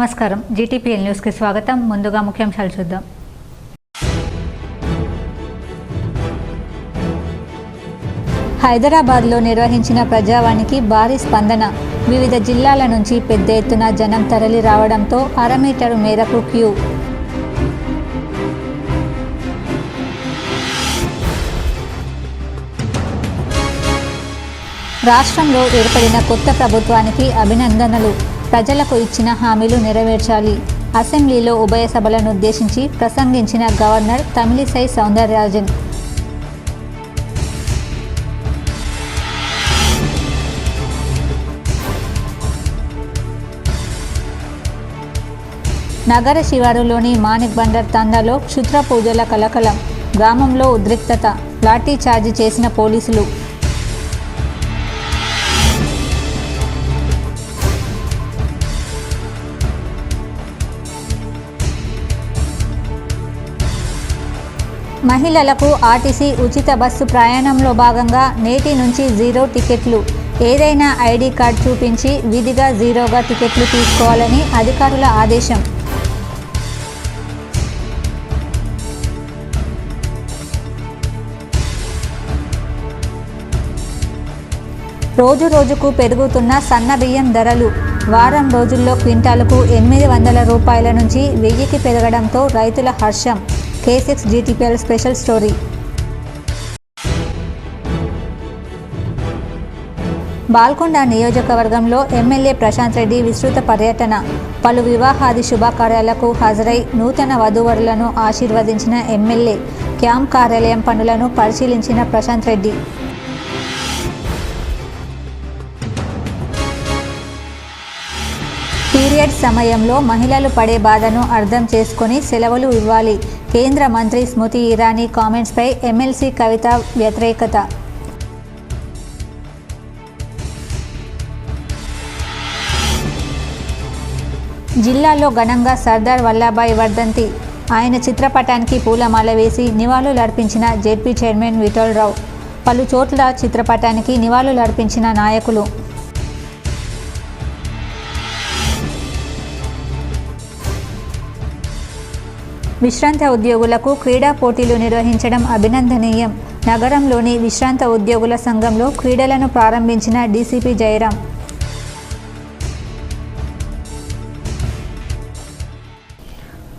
నమస్కారం GTPL news కి స్వాగతం. ముందుగా ముఖ్యాంశాలు చూద్దాం. హైదరాబాద్లో నిర్వహించిన ప్రజావానికి భారీ స్పందన. వివిధ జిల్లాల నుంచి పెద్ద ఎత్తున జనం తరలి రావడంతో అరమీటరు మేరకు క్యూ. రాష్ట్రంలో ఏర్పడిన కొత్త ప్రభుత్వానికి అభినందనలు. ప్రజలకు ఇచ్చిన హామీలు నెరవేర్చాలి. అసెంబ్లీలో ఉభయ సభలను ఉద్దేశించి ప్రసంగించిన గవర్నర్ తమిళిసై సౌందరరాజన్. నగర శివారులోని మాణిక్ బండర్ తండాలో క్షుద్ర పూజల కలకలం. గ్రామంలో ఉద్రిక్తత. లాఠీ చార్జి చేసిన పోలీసులు. మహిళలకు ఆర్టీసీ ఉచిత బస్సు ప్రయాణంలో భాగంగా నేటి నుంచి 0 టికెట్లు. ఏదైనా ఐడి కార్డు చూపించి విధిగా 0గా టికెట్లు తీసుకోవాలని అధికారుల ఆదేశం. రోజు రోజుకు పెరుగుతున్న సన్న బియ్యం ధరలు. వారం రోజుల్లో క్వింటాలకు 800 రూపాయల నుంచి 1000కి పెరగడంతో రైతుల హర్షం. K6 GTPL special story. Balkonda నియోజకవర్గంలో ఎమ్మెల్యే ప్రశాంత్ రెడ్డి విస్తృత పర్యటన. పలు వివాహాది శుభకార్యాలకు హాజరై నూతన వధూవరులను ఆశీర్వదించిన ఎమ్మెల్యే. క్యాంప్ కార్యాలయం పనులను పరిశీలించిన ప్రశాంత్ రెడ్డి. పీరియడ్స్ సమయంలో మహిళలు పడే బాధను అర్థం చేసుకుని సెలవులు ఇవ్వాలి. కేంద్ర మంత్రి స్మృతి ఇరానీ కామెంట్స్పై ఎమ్మెల్సీ కవిత వ్యతిరేకత. జిల్లాలో ఘనంగా సర్దార్ వల్లభాయ్ వర్ధంతి. ఆయన చిత్రపటానికి పూలమాల వేసి నివాళులర్పించిన జెడ్పీ చైర్మన్ విఠలరావు. పలు చోట్ల చిత్రపటానికి నివాళులర్పించిన నాయకులు. విశ్రాంత ఉద్యోగులకు క్రీడా పోటీలు నిర్వహించడం అభినందనీయం. నగరంలోని విశ్రాంత ఉద్యోగుల సంఘంలో క్రీడలను ప్రారంభించిన డీసీపీ జయరాం.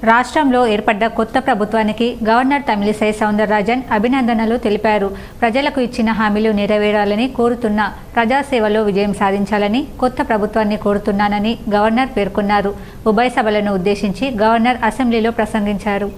రాష్ట్రంలో ఏర్పడ్డ కొత్త ప్రభుత్వానికి గవర్నర్ తమిళిసై సౌందరరాజన్ అభినందనలు తెలిపారు. ప్రజలకు ఇచ్చిన హామీలు నెరవేరాలని కోరుతున్నా, ప్రజాసేవలో విజయం సాధించాలని కొత్త ప్రభుత్వాన్ని కోరుతున్నానని గవర్నర్ పేర్కొన్నారు. ఉభయ సభలను ఉద్దేశించి గవర్నర్ అసెంబ్లీలో ప్రసంగించారు.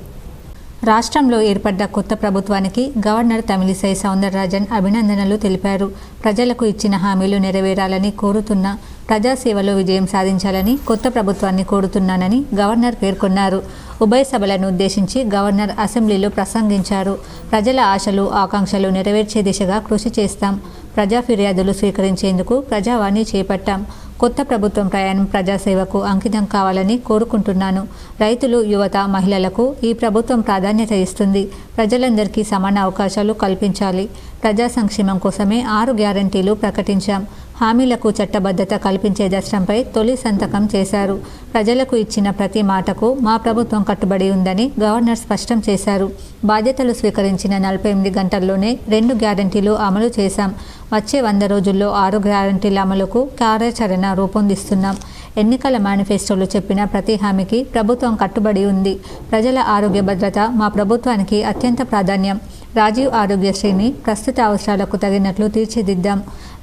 రాష్ట్రంలో ఏర్పడ్డ కొత్త ప్రభుత్వానికి గవర్నర్ తమిళిసై సౌందరరాజన్ అభినందనలు తెలిపారు. ప్రజలకు ఇచ్చిన హామీలు నెరవేరాలని కోరుతున్నా, ప్రజాసేవలో విజయం సాధించాలని కొత్త ప్రభుత్వాన్ని కోరుతున్నానని గవర్నర్ పేర్కొన్నారు. ఉభయ సభలను ఉద్దేశించి గవర్నర్ అసెంబ్లీలో ప్రసంగించారు. ప్రజల ఆశలు ఆకాంక్షలు నెరవేర్చే దిశగా కృషి చేస్తాం. ప్రజా ఫిర్యాదులు స్వీకరించేందుకు ప్రజావాణి చేపట్టాం. కొత్త ప్రభుత్వం ప్రయాణం ప్రజాసేవకు అంకితం కావాలని కోరుకుంటున్నాను. రైతులు, యువత, మహిళలకు ఈ ప్రభుత్వం ప్రాధాన్యత ఇస్తుంది. ప్రజలందరికీ సమాన అవకాశాలు కల్పించాలి. ప్రజా సంక్షేమం కోసమే 6 గ్యారంటీలు ప్రకటించాం. హామీలకు చట్టబద్ధత కల్పించే దశంపై తొలి సంతకం చేశారు. ప్రజలకు ఇచ్చిన ప్రతి మాటకు మా ప్రభుత్వం కట్టుబడి ఉందని గవర్నర్ స్పష్టం చేశారు. బాధ్యతలు స్వీకరించిన 48 గంటల్లోనే 2 గ్యారంటీలు అమలు చేశాం. వచ్చే 100 రోజుల్లో 6 గ్యారంటీల అమలుకు కార్యాచరణ రూపొందిస్తున్నాం. ఎన్నికల మేనిఫెస్టోలో చెప్పిన ప్రతి హామీకి ప్రభుత్వం కట్టుబడి ఉంది. ప్రజల ఆరోగ్య భద్రత మా ప్రభుత్వానికి అత్యంత ప్రాధాన్యం. రాజీవ్ ఆరోగ్యశ్రీని ప్రస్తుత అవసరాలకు తగినట్లు తీర్చిదిద్దాం.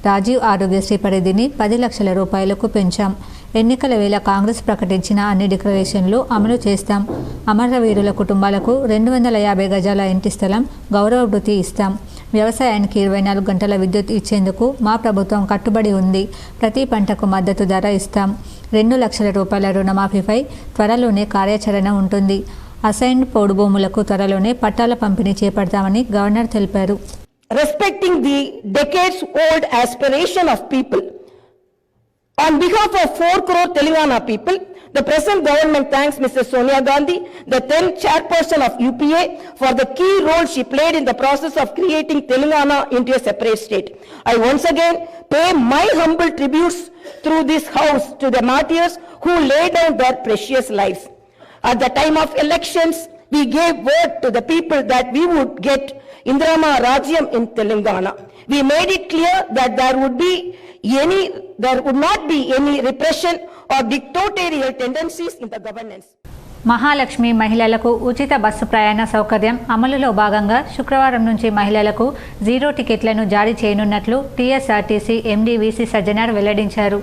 రాజీవ్ ఆరోగ్యశ్రీ పరిధిని 10 లక్షల రూపాయలకు పెంచాం. ఎన్నికల వేళ కాంగ్రెస్ ప్రకటించిన అన్ని డిక్లరేషన్లు అమలు చేస్తాం. అమరవీరుల కుటుంబాలకు 250 గజాల ఇంటి స్థలం గౌరవ వృత్తి ఇస్తాం. వ్యవసాయానికి 24 గంటల విద్యుత్ ఇచ్చేందుకు మా ప్రభుత్వం కట్టుబడి ఉంది. ప్రతి పంటకు మద్దతు ధర ఇస్తాం. 2 లక్షల రూపాయల రుణమాఫీపై త్వరలోనే కార్యాచరణ ఉంటుంది. అసైన్డ్ పోడు భూములకు త్వరలోనే పట్టాల పంపిణీ చేపడతామని గవర్నర్ తెలిపారు. Respecting the decades-old aspiration of people On behalf of 4 crore Telangana people, the present government thanks Mrs. Sonia Gandhi, the then chairperson of UPA, for the key role she played in the process of creating Telangana into a separate state. I once again pay my humble tributes through this house to the martyrs who laid down their precious lives. At the time of elections, we gave word to the people that we would get Indrama Rajyam in Telangana. We made it clear that there would not be any repression or dictatorial tendencies in the governance. Mahalakshmi మహిళలకు ఉచిత bus ప్రయాణ సౌకర్యం అమలులో భాగంగా శుక్రవారం నుంచి మహిళలకు 0 టికెట్లను జారీ చేయనున్నట్లు టీఎస్ఆర్టీసీ ఎండీ వీసీ సజ్జనార్ వెల్లడించారు.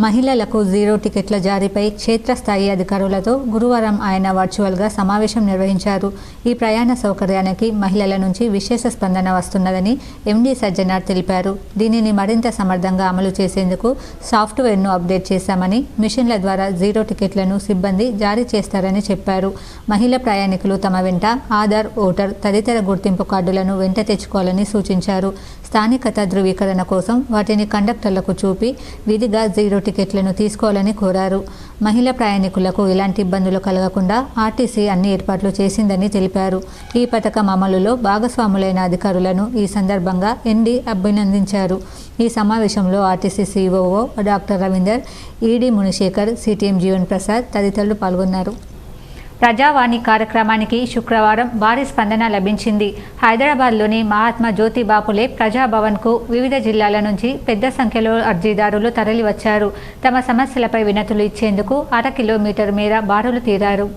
మహిళలకు 0 టికెట్ల జారీపై క్షేత్రస్థాయి అధికారులతో గురువారం ఆయన వర్చువల్గా సమావేశం నిర్వహించారు. ఈ ప్రయాణ సౌకర్యానికి మహిళల నుంచి విశేష స్పందన వస్తున్నదని ఎండీ సజ్జనార్ తెలిపారు. దీనిని మరింత సమర్థంగా అమలు చేసేందుకు సాఫ్ట్వేర్ను అప్డేట్ చేశామని, మిషన్ల ద్వారా 0 టికెట్లను సిబ్బంది జారీ చేస్తారని చెప్పారు. మహిళా ప్రయాణికులు తమ వెంట ఆధార్, ఓటర్ తదితర గుర్తింపు కార్డులను వెంట తెచ్చుకోవాలని సూచించారు. స్థానికత ధృవీకరణ కోసం వాటిని కండక్టర్లకు చూపి విధిగా 0 టికెట్లను తీసుకోవాలని కోరారు. మహిళా ప్రయాణికులకు ఎలాంటి ఇబ్బందులు కలగకుండా ఆర్టీసీ అన్ని ఏర్పాట్లు చేసిందని తెలిపారు. ఈ పథకం అమలులో భాగస్వాములైన అధికారులను ఈ సందర్భంగా ఎండీ అభినందించారు. ఈ సమావేశంలో RTC COO doctor Ravinder, ED Munishekar, CTM Jeevan Prasad తదితరులు పాల్గొన్నారు. ప్రజావాణి కార్యక్రమానికి శుక్రవారం భారీ స్పందన లభించింది. హైదరాబాద్లోని మహాత్మా జ్యోతిబా ఫులే ప్రజాభవన్కు వివిధ జిల్లాల నుంచి పెద్ద సంఖ్యలో అర్జీదారులు తరలివచ్చారు. తమ సమస్యలపై వినతులు ఇచ్చేందుకు 1/2 కిలోమీటర్ మేర బారులు తీరారు.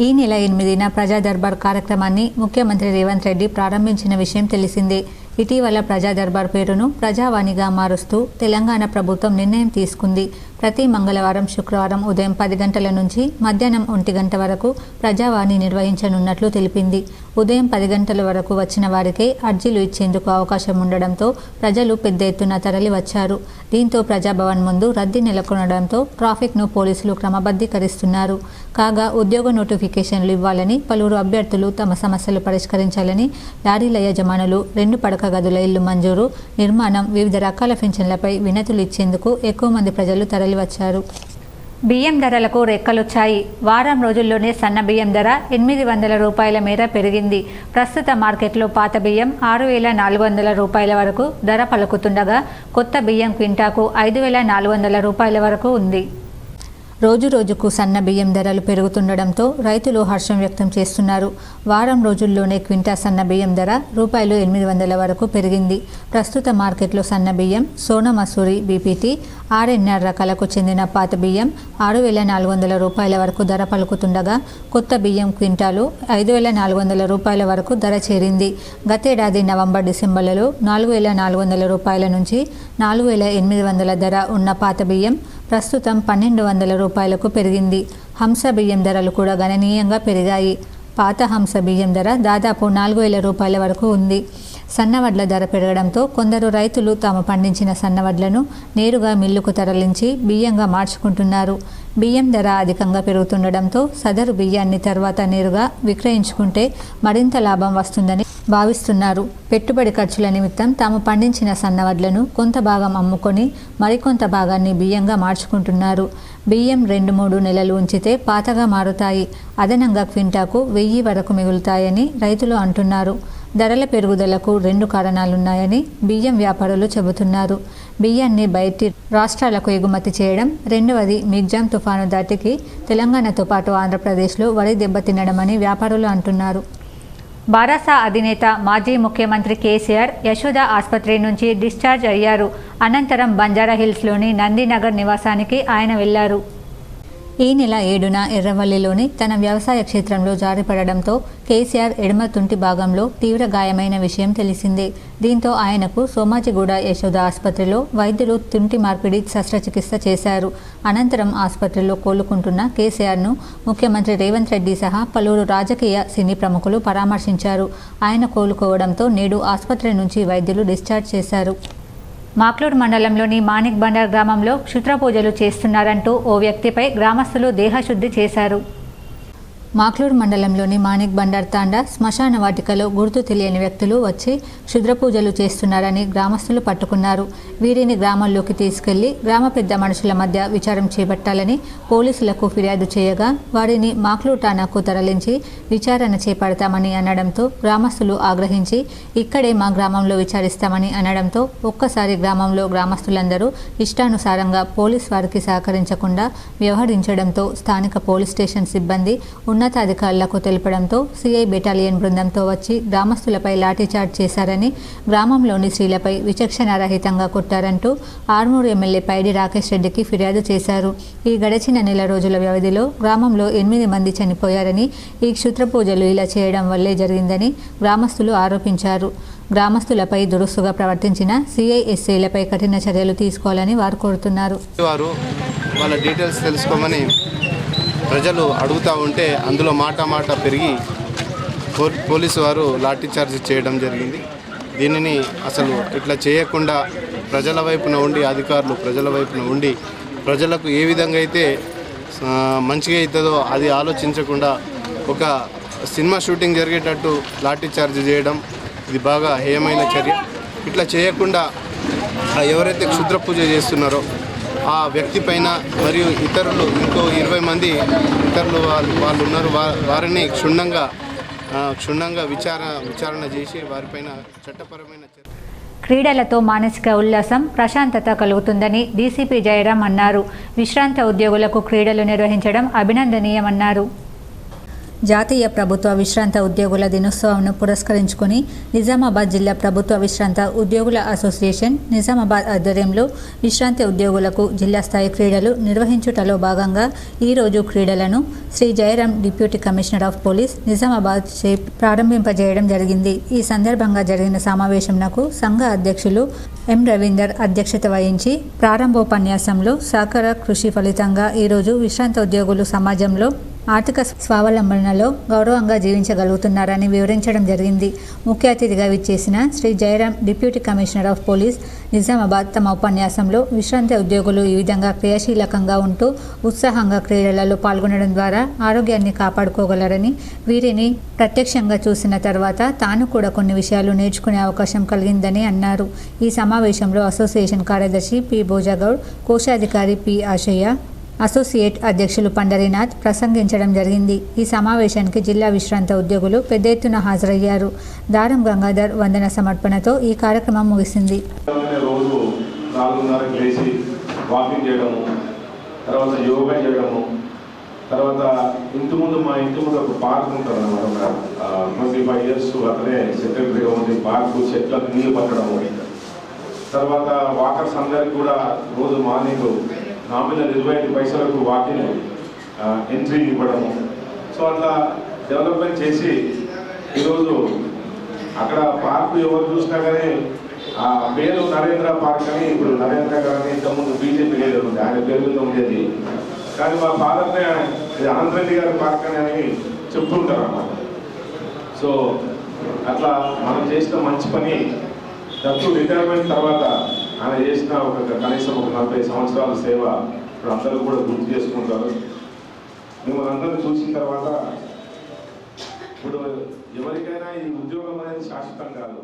ఈ నెల 8న ప్రజా దర్బార్ కార్యక్రమాన్ని ముఖ్యమంత్రి రేవంత్ రెడ్డి ప్రారంభించిన విషయం తెలిసిందే. ఇటీవల ప్రజా దర్బార్ పేరును ప్రజావాణిగా మారుస్తూ తెలంగాణ ప్రభుత్వం నిర్ణయం తీసుకుంది. ప్రతి మంగళవారం, శుక్రవారం ఉదయం 10 గంటల నుంచి మధ్యాహ్నం 1 గంట వరకు ప్రజావాణి నిర్వహించనున్నట్లు తెలిపింది. ఉదయం 10 గంటల వరకు వచ్చిన వారికే అర్జీలు ఇచ్చేందుకు అవకాశం ఉండడంతో ప్రజలు పెద్ద ఎత్తున తరలి వచ్చారు. దీంతో ప్రజాభవన్ ముందు రద్దీ నెలకొనడంతో ట్రాఫిక్ను పోలీసులు క్రమబద్ధీకరిస్తున్నారు. కాగా ఉద్యోగ నోటిఫికేషన్లు ఇవ్వాలని, పలువురు అభ్యర్థులు తమ సమస్యలు పరిష్కరించాలని, లారీల యజమానులు 2 పడక గదుల ఇల్లు మంజూరు, నిర్మాణం, వివిధ రకాల పింఛన్లపై వినతులు ఇచ్చేందుకు ఎక్కువ మంది ప్రజలు తరలివచ్చారు. బియ్యం ధరలకు రెక్కలొచ్చాయి. వారం రోజుల్లోనే సన్న బియ్యం ధర 800 రూపాయల మేర పెరిగింది. ప్రస్తుత మార్కెట్లో పాత బియ్యం 6,400 రూపాయల వరకు ధర పలుకుతుండగా కొత్త బియ్యం క్వింటాకు 5,400 రూపాయల వరకు ఉంది. రోజు రోజుకు సన్న బియ్యం ధరలు పెరుగుతుండడంతో రైతులు హర్షం వ్యక్తం చేస్తున్నారు. వారం రోజుల్లోనే క్వింటా సన్న బియ్యం ధర రూపాయలు 800 వరకు పెరిగింది. ప్రస్తుత మార్కెట్లో సన్న బియ్యం, సోనా మసూరి, బీపీటీ, ఆర్ఎన్ఆర్ రకాలకు చెందిన పాత బియ్యం 6,400 రూపాయల వరకు ధర పలుకుతుండగా కొత్త బియ్యం క్వింటాలు 5,400 రూపాయల వరకు ధర చేరింది. గతేడాది నవంబర్, డిసెంబర్లలో 4,400 రూపాయల నుంచి 4,800 ధర ఉన్న పాత బియ్యం ప్రస్తుతం 1,200 రూపాయలకు పెరిగింది. హంస బియ్యం ధరలు కూడా గణనీయంగా పెరిగాయి. పాత హంస బియ్యం ధర దాదాపు 4,000 రూపాయల వరకు ఉంది. సన్నవడ్ల ధర పెరగడంతో కొందరు రైతులు తాము పండించిన సన్నవడ్లను నేరుగా మిల్లుకు తరలించి బియ్యంగా మార్చుకుంటున్నారు. బియ్యం ధర అధికంగా పెరుగుతుండడంతో సదరు బియ్యాన్ని తర్వాత నేరుగా విక్రయించుకుంటే మరింత లాభం వస్తుందని భావిస్తున్నారు. పెట్టుబడి ఖర్చుల నిమిత్తం తాము పండించిన సన్నవడ్లను కొంత భాగం అమ్ముకొని మరికొంత భాగాన్ని బియ్యంగా మార్చుకుంటున్నారు. బియ్యం 2-3 నెలలు ఉంచితే పాతగా మారుతాయి. అదనంగా క్వింటాకు 1000 వరకు మిగులుతాయని రైతులు అంటున్నారు. ధరల పెరుగుదలకు 2 కారణాలున్నాయని బియ్యం వ్యాపారులు చెబుతున్నారు. బియ్యాన్ని బయటి రాష్ట్రాలకు ఎగుమతి చేయడం, రెండవది మిగ్జాం తుఫాను దాటికి తెలంగాణతో పాటు ఆంధ్రప్రదేశ్లో వరి దెబ్బతినడమని వ్యాపారులు అంటున్నారు. బారాస అధినేత మాజీ ముఖ్యమంత్రి కేసీఆర్ యశోద ఆసుపత్రి నుంచి డిశ్చార్జ్ అయ్యారు. అనంతరం బంజారాహిల్స్లోని నందినగర్ నివాసానికి ఆయన వెళ్లారు. ఈ నెల 7న ఎర్రవల్లిలోని తన వ్యవసాయ క్షేత్రంలో జారిపడడంతో కేసీఆర్ ఎడమ తుంటి భాగంలో తీవ్ర గాయమైన విషయం తెలిసిందే. దీంతో ఆయనకు సోమాజిగూడ యశోద ఆసుపత్రిలో వైద్యులు తుంటి మార్పిడి శస్త్రచికిత్స చేశారు. అనంతరం ఆసుపత్రిలో కోలుకుంటున్న కేసీఆర్ను ముఖ్యమంత్రి రేవంత్ రెడ్డి సహా పలువురు రాజకీయ, సినీ ప్రముఖులు పరామర్శించారు. ఆయన కోలుకోవడంతో నేడు ఆసుపత్రి నుంచి వైద్యులు డిశ్చార్జ్ చేశారు. మాక్లూర్ మండలంలోని మాణిక్ బండర్ గ్రామంలో క్షుద్ర పూజలు చేస్తున్నారంటూ ఓ వ్యక్తిపై గ్రామస్తులు దేహశుద్ధి చేశారు. మాక్లూరు మండలంలోని మాణిక్ బండార్ తాండా శ్మశాన వాటికలో గుర్తు తెలియని వ్యక్తులు వచ్చి క్షుద్ర పూజలు చేస్తున్నారని గ్రామస్తులు పట్టుకున్నారు. వీరిని గ్రామంలోకి తీసుకెళ్లి గ్రామ పెద్ద మనుషుల మధ్య విచారం చేపట్టాలని పోలీసులకు ఫిర్యాదు చేయగా వారిని మాక్లూరు ఠాణాకు తరలించి విచారణ చేపడతామని అనడంతో గ్రామస్తులు ఆగ్రహించి ఇక్కడే మా గ్రామంలో విచారిస్తామని అనడంతో ఒక్కసారి గ్రామంలో గ్రామస్తులందరూ ఇష్టానుసారంగా పోలీస్ వారికి సహకరించకుండా వ్యవహరించడంతో స్థానిక పోలీస్ స్టేషన్ సిబ్బంది ఉన్నతాధికారులకు తెలపడంతో సిఐ బెటాలియన్ బృందంతో వచ్చి గ్రామస్తులపై లాఠీచార్జ్ చేశారని, గ్రామంలోని స్త్రీలపై విచక్షణారహితంగా కొట్టారంటూ ఆర్మూరు ఎమ్మెల్యే పైడి రాకేష్ రెడ్డికి ఫిర్యాదు చేశారు. ఈ గడిచిన నెల రోజుల వ్యవధిలో గ్రామంలో 8 మంది చనిపోయారని, ఈ క్షుద్ర పూజలు ఇలా చేయడం వల్లే జరిగిందని గ్రామస్తులు ఆరోపించారు. గ్రామస్తులపై దురుసుగా ప్రవర్తించిన సిఐ ఎస్ఐలపై కఠిన చర్యలు తీసుకోవాలని వారు కోరుతున్నారు. వారు వాళ్ళ డీటెయిల్స్ తెలుసుకోమని ప్రజలు అడుగుతూ ఉంటే అందులో మాట పెరిగి పోలీసు వారు లాఠీచార్జ్ చేయడం జరిగింది. దీనిని అసలు ఇట్లా చేయకుండా ప్రజల వైపున ఉండి అధికారులు ప్రజల వైపున ఉండి ప్రజలకు ఏ విధంగా అయితే మంచిగా అవుతుందో అది ఆలోచించకుండా ఒక సినిమా షూటింగ్ జరిగేటట్టు లాఠీచార్జ్ చేయడం ఇది బాగా హేయమైన చర్య. ఇట్లా చేయకుండా ఎవరైతే క్షుద్ర పూజ చేస్తున్నారో ఆ వ్యక్తి పైన మరియు ఇతరులు ఇంకో 20 మంది ఇతరులు వాళ్ళు ఉన్నారు, వారిని క్షుణ్ణంగా విచారణ చేసి వారిపైన చట్టపరమైన క్రీడలతో మానసిక ఉల్లాసం, ప్రశాంతత కలుగుతుందని డీసీపీ జయరాం అన్నారు. విశ్రాంత ఉద్యోగులకు క్రీడలు నిర్వహించడం అభినందనీయమన్నారు. జాతీయ ప్రభుత్వ విశ్రాంత ఉద్యోగుల దినోత్సవంను పురస్కరించుకుని నిజామాబాద్ జిల్లా ప్రభుత్వ విశ్రాంత ఉద్యోగుల అసోసియేషన్ నిజామాబాద్ ఆధ్వర్యంలో విశ్రాంత ఉద్యోగులకు జిల్లా స్థాయి క్రీడలు నిర్వహించుటలో భాగంగా ఈరోజు క్రీడలను Shri Jayaram deputy commissioner of police Nizamabad చే ప్రారంభింపజేయడం జరిగింది. ఈ సందర్భంగా జరిగిన సమావేశంకు సంఘ అధ్యక్షులు ఎం రవీందర్ అధ్యక్షత వహించి ప్రారంభోపన్యాసంలో సహకార కృషి ఫలితంగా ఈరోజు విశ్రాంత ఉద్యోగులు సమాజంలో ఆర్థిక స్వావలంబనలో గౌరవంగా జీవించగలుగుతున్నారని వివరించడం జరిగింది. ముఖ్య అతిథిగా విచ్చేసిన Shri Jayaram deputy commissioner of police Nizamabad తమ ఉపన్యాసంలో విశ్రాంత ఉద్యోగులు ఈ విధంగా క్రియాశీలకంగా ఉంటూ ఉత్సాహంగా క్రీడలలో పాల్గొనడం ద్వారా ఆరోగ్యాన్ని కాపాడుకోగలరని, వీరిని ప్రత్యక్షంగా చూసిన తర్వాత తాను కూడా కొన్ని విషయాలు నేర్చుకునే అవకాశం కలిగిందని అన్నారు. ఈ సమావేశంలో అసోసియేషన్ కార్యదర్శి పి భోజగౌడ్, కోశాధికారి పి ఆశయ్య, అసోసియేట్ అధ్యక్షులు పండరీనాథ్ ప్రసంగించడం జరిగింది. ఈ సమావేశానికి జిల్లా విశ్రాంత ఉద్యోగులు పెద్ద ఎత్తున హాజరయ్యారు. దారం గంగాధర్ వందన సమర్పణతో ఈ కార్యక్రమం ముగిసింది. రోజు 4:30కి లేచి వాకింగ్ చేయడము, తర్వాత యోగా చేయడము, తర్వాత మా ఇంటి ముందు ఒక పార్క్ ఉంటుంది అన్నమాట. 25 years అతనే సెక్రటరీగా ఉంది. పార్కు చెట్లకు నీళ్లు పట్టడము, తర్వాత వాకర్స్ అందరికి కూడా రోజు మార్నింగ్ నామినల్ 25 పైసలకు వాకింగ్ ఎంట్రీ ఇవ్వడము. సో అట్లా డెవలప్మెంట్ చేసి ఈరోజు అక్కడ పార్కు ఎవరు చూసినా కానీ ఆ పేరు నరేంద్ర పార్క్ అని, ఇప్పుడు నరేంద్ర గారిని ఇంతకుముందు బీజేపీ లీడర్ ఉంది, ఆయన పేరు మీద ఉండేది. కానీ మా ఫాదర్నే అనంత రెడ్డి గారి పార్క్ అని చెప్తుంటారు అన్నమాట. సో అట్లా మనం చేసిన మంచి పని దట్టు రిటైర్మెంట్ తర్వాత ఆయన చేసిన కనీసం ఒక 40 సంవత్సరాల సేవ ఇప్పుడు అందరూ కూడా గుర్తు చేసుకుంటారు. మిమ్మల్ని అందరూ చూసిన తర్వాత ఇప్పుడు ఎవరికైనా ఈ ఉద్యోగం అనేది శాశ్వతం కాదు.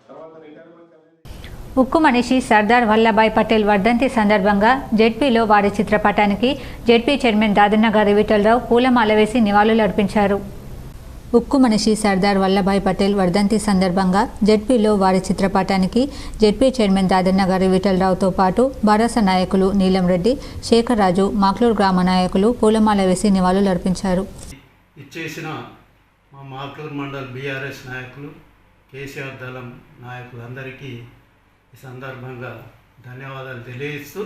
తర్వాత రిటైర్మెంట్ ఉక్కు మనిషి సర్దార్ వల్లభాయ్ పటేల్ వర్ధంతి సందర్భంగా జెడ్పీలో వారి చిత్రపటానికి జెడ్పీ చైర్మన్ దాదన్న గారి విఠలరావు పూలమాల వేసి నివాళులర్పించారు. ఉక్కు మనిషి సర్దార్ వల్లభాయ్ పటేల్ వర్ధంతి సందర్భంగా జెడ్పీలో వారి చిత్రపటానికి జెడ్పీ చైర్మన్ దాదన్న గారి విఠలరావుతో పాటు బారాస నాయకులు నీలం రెడ్డి, శేఖర్ రాజు, మాక్లూరు గ్రామ నాయకులు పూలమాల వేసి నివాళులర్పించారు. ఇచ్చేసిన మా మాక్లూరు మండల్ బీఆర్ఎస్ నాయకులు, కేసీఆర్ దళం నాయకులందరికీ ఈ సందర్భంగా ధన్యవాదాలు తెలియజేస్తూ,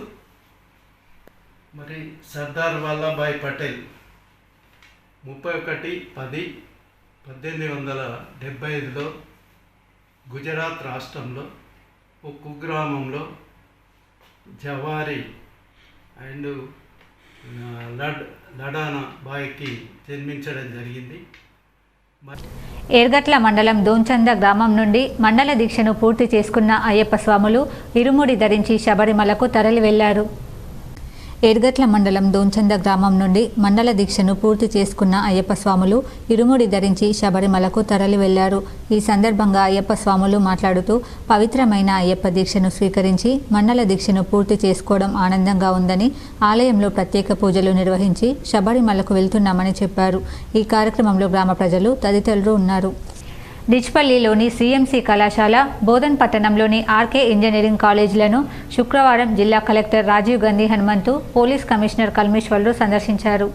మరి సర్దార్ వల్లభాయ్ పటేల్ 31/10/1875లో గుజరాత్ రాష్ట్రంలో ఒక కుగ్రామంలో జవారి అండ్ లడానా బాయ్కి జన్మించడం జరిగింది. ఏర్గట్ల మండలం దోంచంద గ్రామం నుండి మండల దీక్షను పూర్తి చేసుకున్న అయ్యప్ప స్వాములు ఇరుముడి ధరించి శబరిమలకు తరలి వెళ్లారు. ఎర్గట్ల మండలం దోంచంద గ్రామం నుండి మండల దీక్షను పూర్తి చేసుకున్న అయ్యప్ప స్వాములు ఇరుముడి ధరించి శబరిమలకు తరలి వెళ్లారు. ఈ సందర్భంగా అయ్యప్ప స్వాములు మాట్లాడుతూ పవిత్రమైన అయ్యప్ప దీక్షను స్వీకరించి మండల దీక్షను పూర్తి చేసుకోవడం ఆనందంగా ఉందని, ఆలయంలో ప్రత్యేక పూజలు నిర్వహించి శబరిమలకు వెళ్తున్నామని చెప్పారు. ఈ కార్యక్రమంలో గ్రామ ప్రజలు తదితరులు ఉన్నారు. డిచ్పల్లిలోని సిఎంసి కళాశాల, బోధన్ పట్టణంలోని ఆర్కే ఇంజనీరింగ్ కాలేజీలను శుక్రవారం జిల్లా collector Rajiv Gandhi Hanumanthu, police commissioner కల్మేశ్వర్లు సందర్శించారు.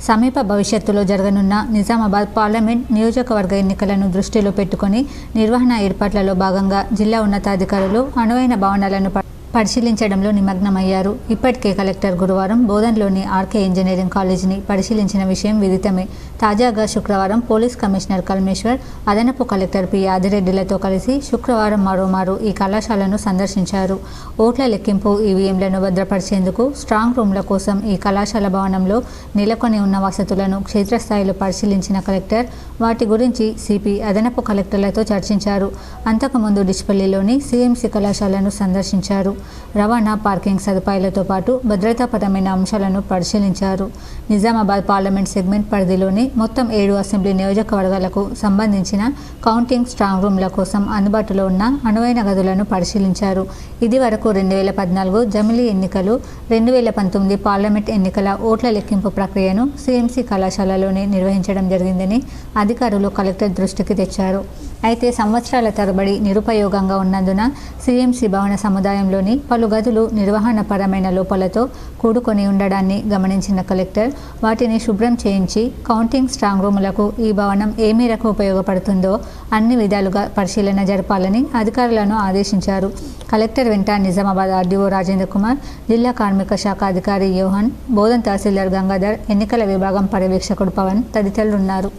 సమీప భవిష్యత్తులో జరగనున్న నిజామాబాద్ పార్లమెంట్ నియోజకవర్గ ఎన్నికలను దృష్టిలో పెట్టుకుని నిర్వహణ ఏర్పాట్లలో భాగంగా జిల్లా ఉన్నతాధికారులు అనువైన భవనాలను పరిశీలించడంలో నిమగ్నమయ్యారు. ఇప్పటికే కలెక్టర్ గురువారం బోధన్లోని ఆర్కే ఇంజనీరింగ్ కాలేజీని పరిశీలించిన విషయం విదితమే. తాజాగా శుక్రవారం పోలీస్ కమిషనర్ కల్మేశ్వర్, అదనపు కలెక్టర్ పి ఆదిరెడ్డిలతో కలిసి శుక్రవారం మరోమారు ఈ కళాశాలను సందర్శించారు. ఓట్ల లెక్కింపు ఈవీఎంలను భద్రపరిచేందుకు స్ట్రాంగ్ రూమ్ల కోసం ఈ కళాశాల భవనంలో నెలకొని ఉన్న వసతులను క్షేత్రస్థాయిలో పరిశీలించిన కలెక్టర్ వాటి గురించి సిపి, అదనపు కలెక్టర్లతో చర్చించారు. అంతకుముందు డిచ్పల్లిలోని సిఎంసి కళాశాలను సందర్శించారు. రవాణా, పార్కింగ్ సదుపాయాలతో పాటు భద్రతాపరమైన అంశాలను పరిశీలించారు. నిజామాబాద్ పార్లమెంట్ సెగ్మెంట్ పరిధిలోని మొత్తం 7 అసెంబ్లీ నియోజకవర్గాలకు సంబంధించిన కౌంటింగ్ స్ట్రాంగ్ రూమ్ల కోసం అందుబాటులో ఉన్న అనువైన గదులను పరిశీలించారు. ఇది వరకు 2014 జమిలీ ఎన్నికలు, 2019 పార్లమెంట్ ఎన్నికల ఓట్ల లెక్కింపు ప్రక్రియను సిఎంసి కళాశాలలోనే నిర్వహించడం జరిగిందని అధికారులు కలెక్టర్ దృష్టికి తెచ్చారు. అయితే సంవత్సరాల తరబడి నిరుపయోగంగా ఉన్నందున సిఎంసి భవన సముదాయంలోని పలు గదులు నిర్వహణపరమైన లోపాలతో కూడుకొని ఉండడాన్ని గమనించిన కలెక్టర్ వాటిని శుభ్రం చేయించి కౌంటింగ్ స్ట్రాంగ్ రూములకు ఈ భవనం ఏ మేరకు ఉపయోగపడుతుందో అన్ని విధాలుగా పరిశీలన జరపాలని అధికారులను ఆదేశించారు. కలెక్టర్ వెంట నిజామాబాద్ ఆర్డీఓ రాజేంద్ర కుమార్, జిల్లా కార్మిక శాఖ అధికారి యోహన్, బోధన్ తహసీల్దార్ గంగాధర్, ఎన్నికల విభాగం పర్యవేక్షకుడు పవన్ తదితరులున్నారు.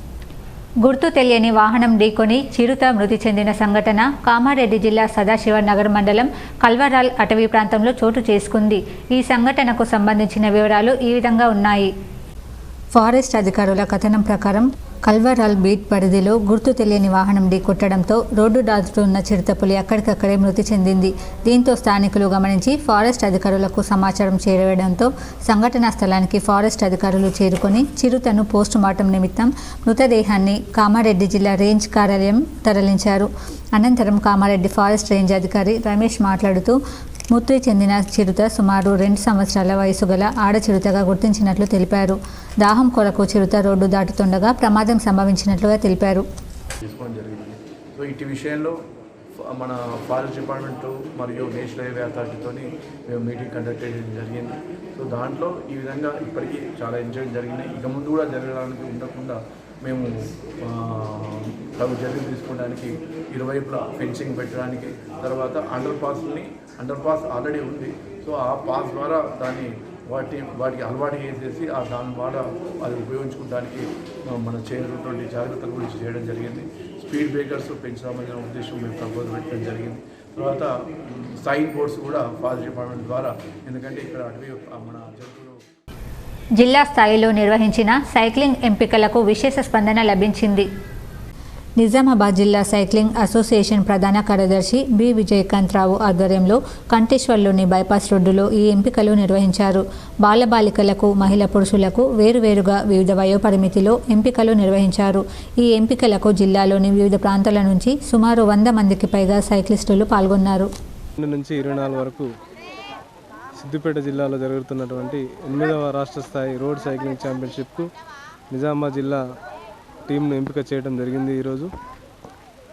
గుర్తు తెలియని వాహనం ఢీకొని చిరుత మృతి చెందిన సంఘటన కామారెడ్డి జిల్లా సదాశివనగర్ మండలం కల్వరాల్ అటవీ ప్రాంతంలో చోటు చేసుకుంది. ఈ సంఘటనకు సంబంధించిన వివరాలు ఈ విధంగా ఉన్నాయి. ఫారెస్ట్ అధికారుల కథనం ప్రకారం కల్వరాల్ బీట్ పరిధిలో గుర్తు తెలియని వాహనం ఢీకొట్టడంతో రోడ్డు దాటుతున్న చిరుతపులి అక్కడికక్కడే మృతి చెందింది. దీంతో స్థానికులు గమనించి ఫారెస్ట్ అధికారులకు సమాచారం చేరవేయడంతో సంఘటనా స్థలానికి ఫారెస్ట్ అధికారులు చేరుకొని చిరుతను పోస్టుమార్టం నిమిత్తం మృతదేహాన్ని కామారెడ్డి జిల్లా రేంజ్ కార్యాలయం తరలించారు. అనంతరం కామారెడ్డి ఫారెస్ట్ రేంజ్ అధికారి రమేష్ మాట్లాడుతూ మృతి చెందిన చిరుత సుమారు 2 సంవత్సరాల వయసు గల ఆడ చిరుతగా గుర్తించినట్లు తెలిపారు. దాహం కొరకు చిరుత రోడ్డు దాటుతుండగా ప్రమాదం సంభవించినట్లుగా తెలిపారు. తీసుకోవడం జరిగింది. సో ఇటు విషయంలో మన ఫారెస్ట్ డిపార్ట్మెంట్ మరియు నేషనల్ హైవే అథారిటీతో మేము మీటింగ్ కండక్ట్ చేయడం జరిగింది. సో దాంట్లో ఈ విధంగా ఇప్పటికీ చాలా ఇన్సిడెంట్ జరిగినాయి. ఇక ముందు కూడా జరగడానికి ఉండకుండా మేము తగు చర్యలు తీసుకోవడానికి ఇరువైపులా ఫెన్సింగ్ పెట్టడానికి, తర్వాత అండర్ పాస్ ఆల్రెడీ ఉంది. సో ఆ పాస్ ద్వారా వాటికి అలవాటు చేసేసి దాని ద్వారా అది ఉపయోగించుకోవడానికి మన చేయనటువంటి జాగ్రత్తల గురించి చేయడం జరిగింది. స్పీడ్ బ్రేకర్స్ పెంచామనే ఉద్దేశం మేము ప్రపోజల్ పెట్టడం జరిగింది. తర్వాత సైన్ బోర్డ్స్ కూడా ఫారెస్ట్ డిపార్ట్మెంట్ ద్వారా, ఎందుకంటే ఇక్కడ అటవీ మన జంతువులు జిల్లా స్థాయిలో నిర్వహించిన సైక్లింగ్ ఎంపికలకు విశేష స్పందన లభించింది. నిజామాబాద్ జిల్లా సైక్లింగ్ అసోసియేషన్ ప్రధాన కార్యదర్శి బి విజయకాంతరావు ఆధ్వర్యంలో కంటేశ్వర్లోని బైపాస్ రోడ్డులో ఈ ఎంపికలు నిర్వహించారు. బాలబాలికలకు, మహిళా పురుషులకు వేరువేరుగా వివిధ వయోపరిమితిలో ఎంపికలు నిర్వహించారు. ఈ ఎంపికలకు జిల్లాలోని వివిధ ప్రాంతాల నుంచి సుమారు 100 మందికి పైగా సైక్లిస్టులు పాల్గొన్నారు. నుంచి 24 వరకు సిద్దిపేట జిల్లాలో జరుగుతున్నటువంటి 8వ రాష్ట్ర స్థాయి రోడ్ సైక్లింగ్ ఛాంపియన్షిప్కు నిజామాబాద్ జిల్లా టీంను ఎంపిక చేయడం జరిగింది. ఈరోజు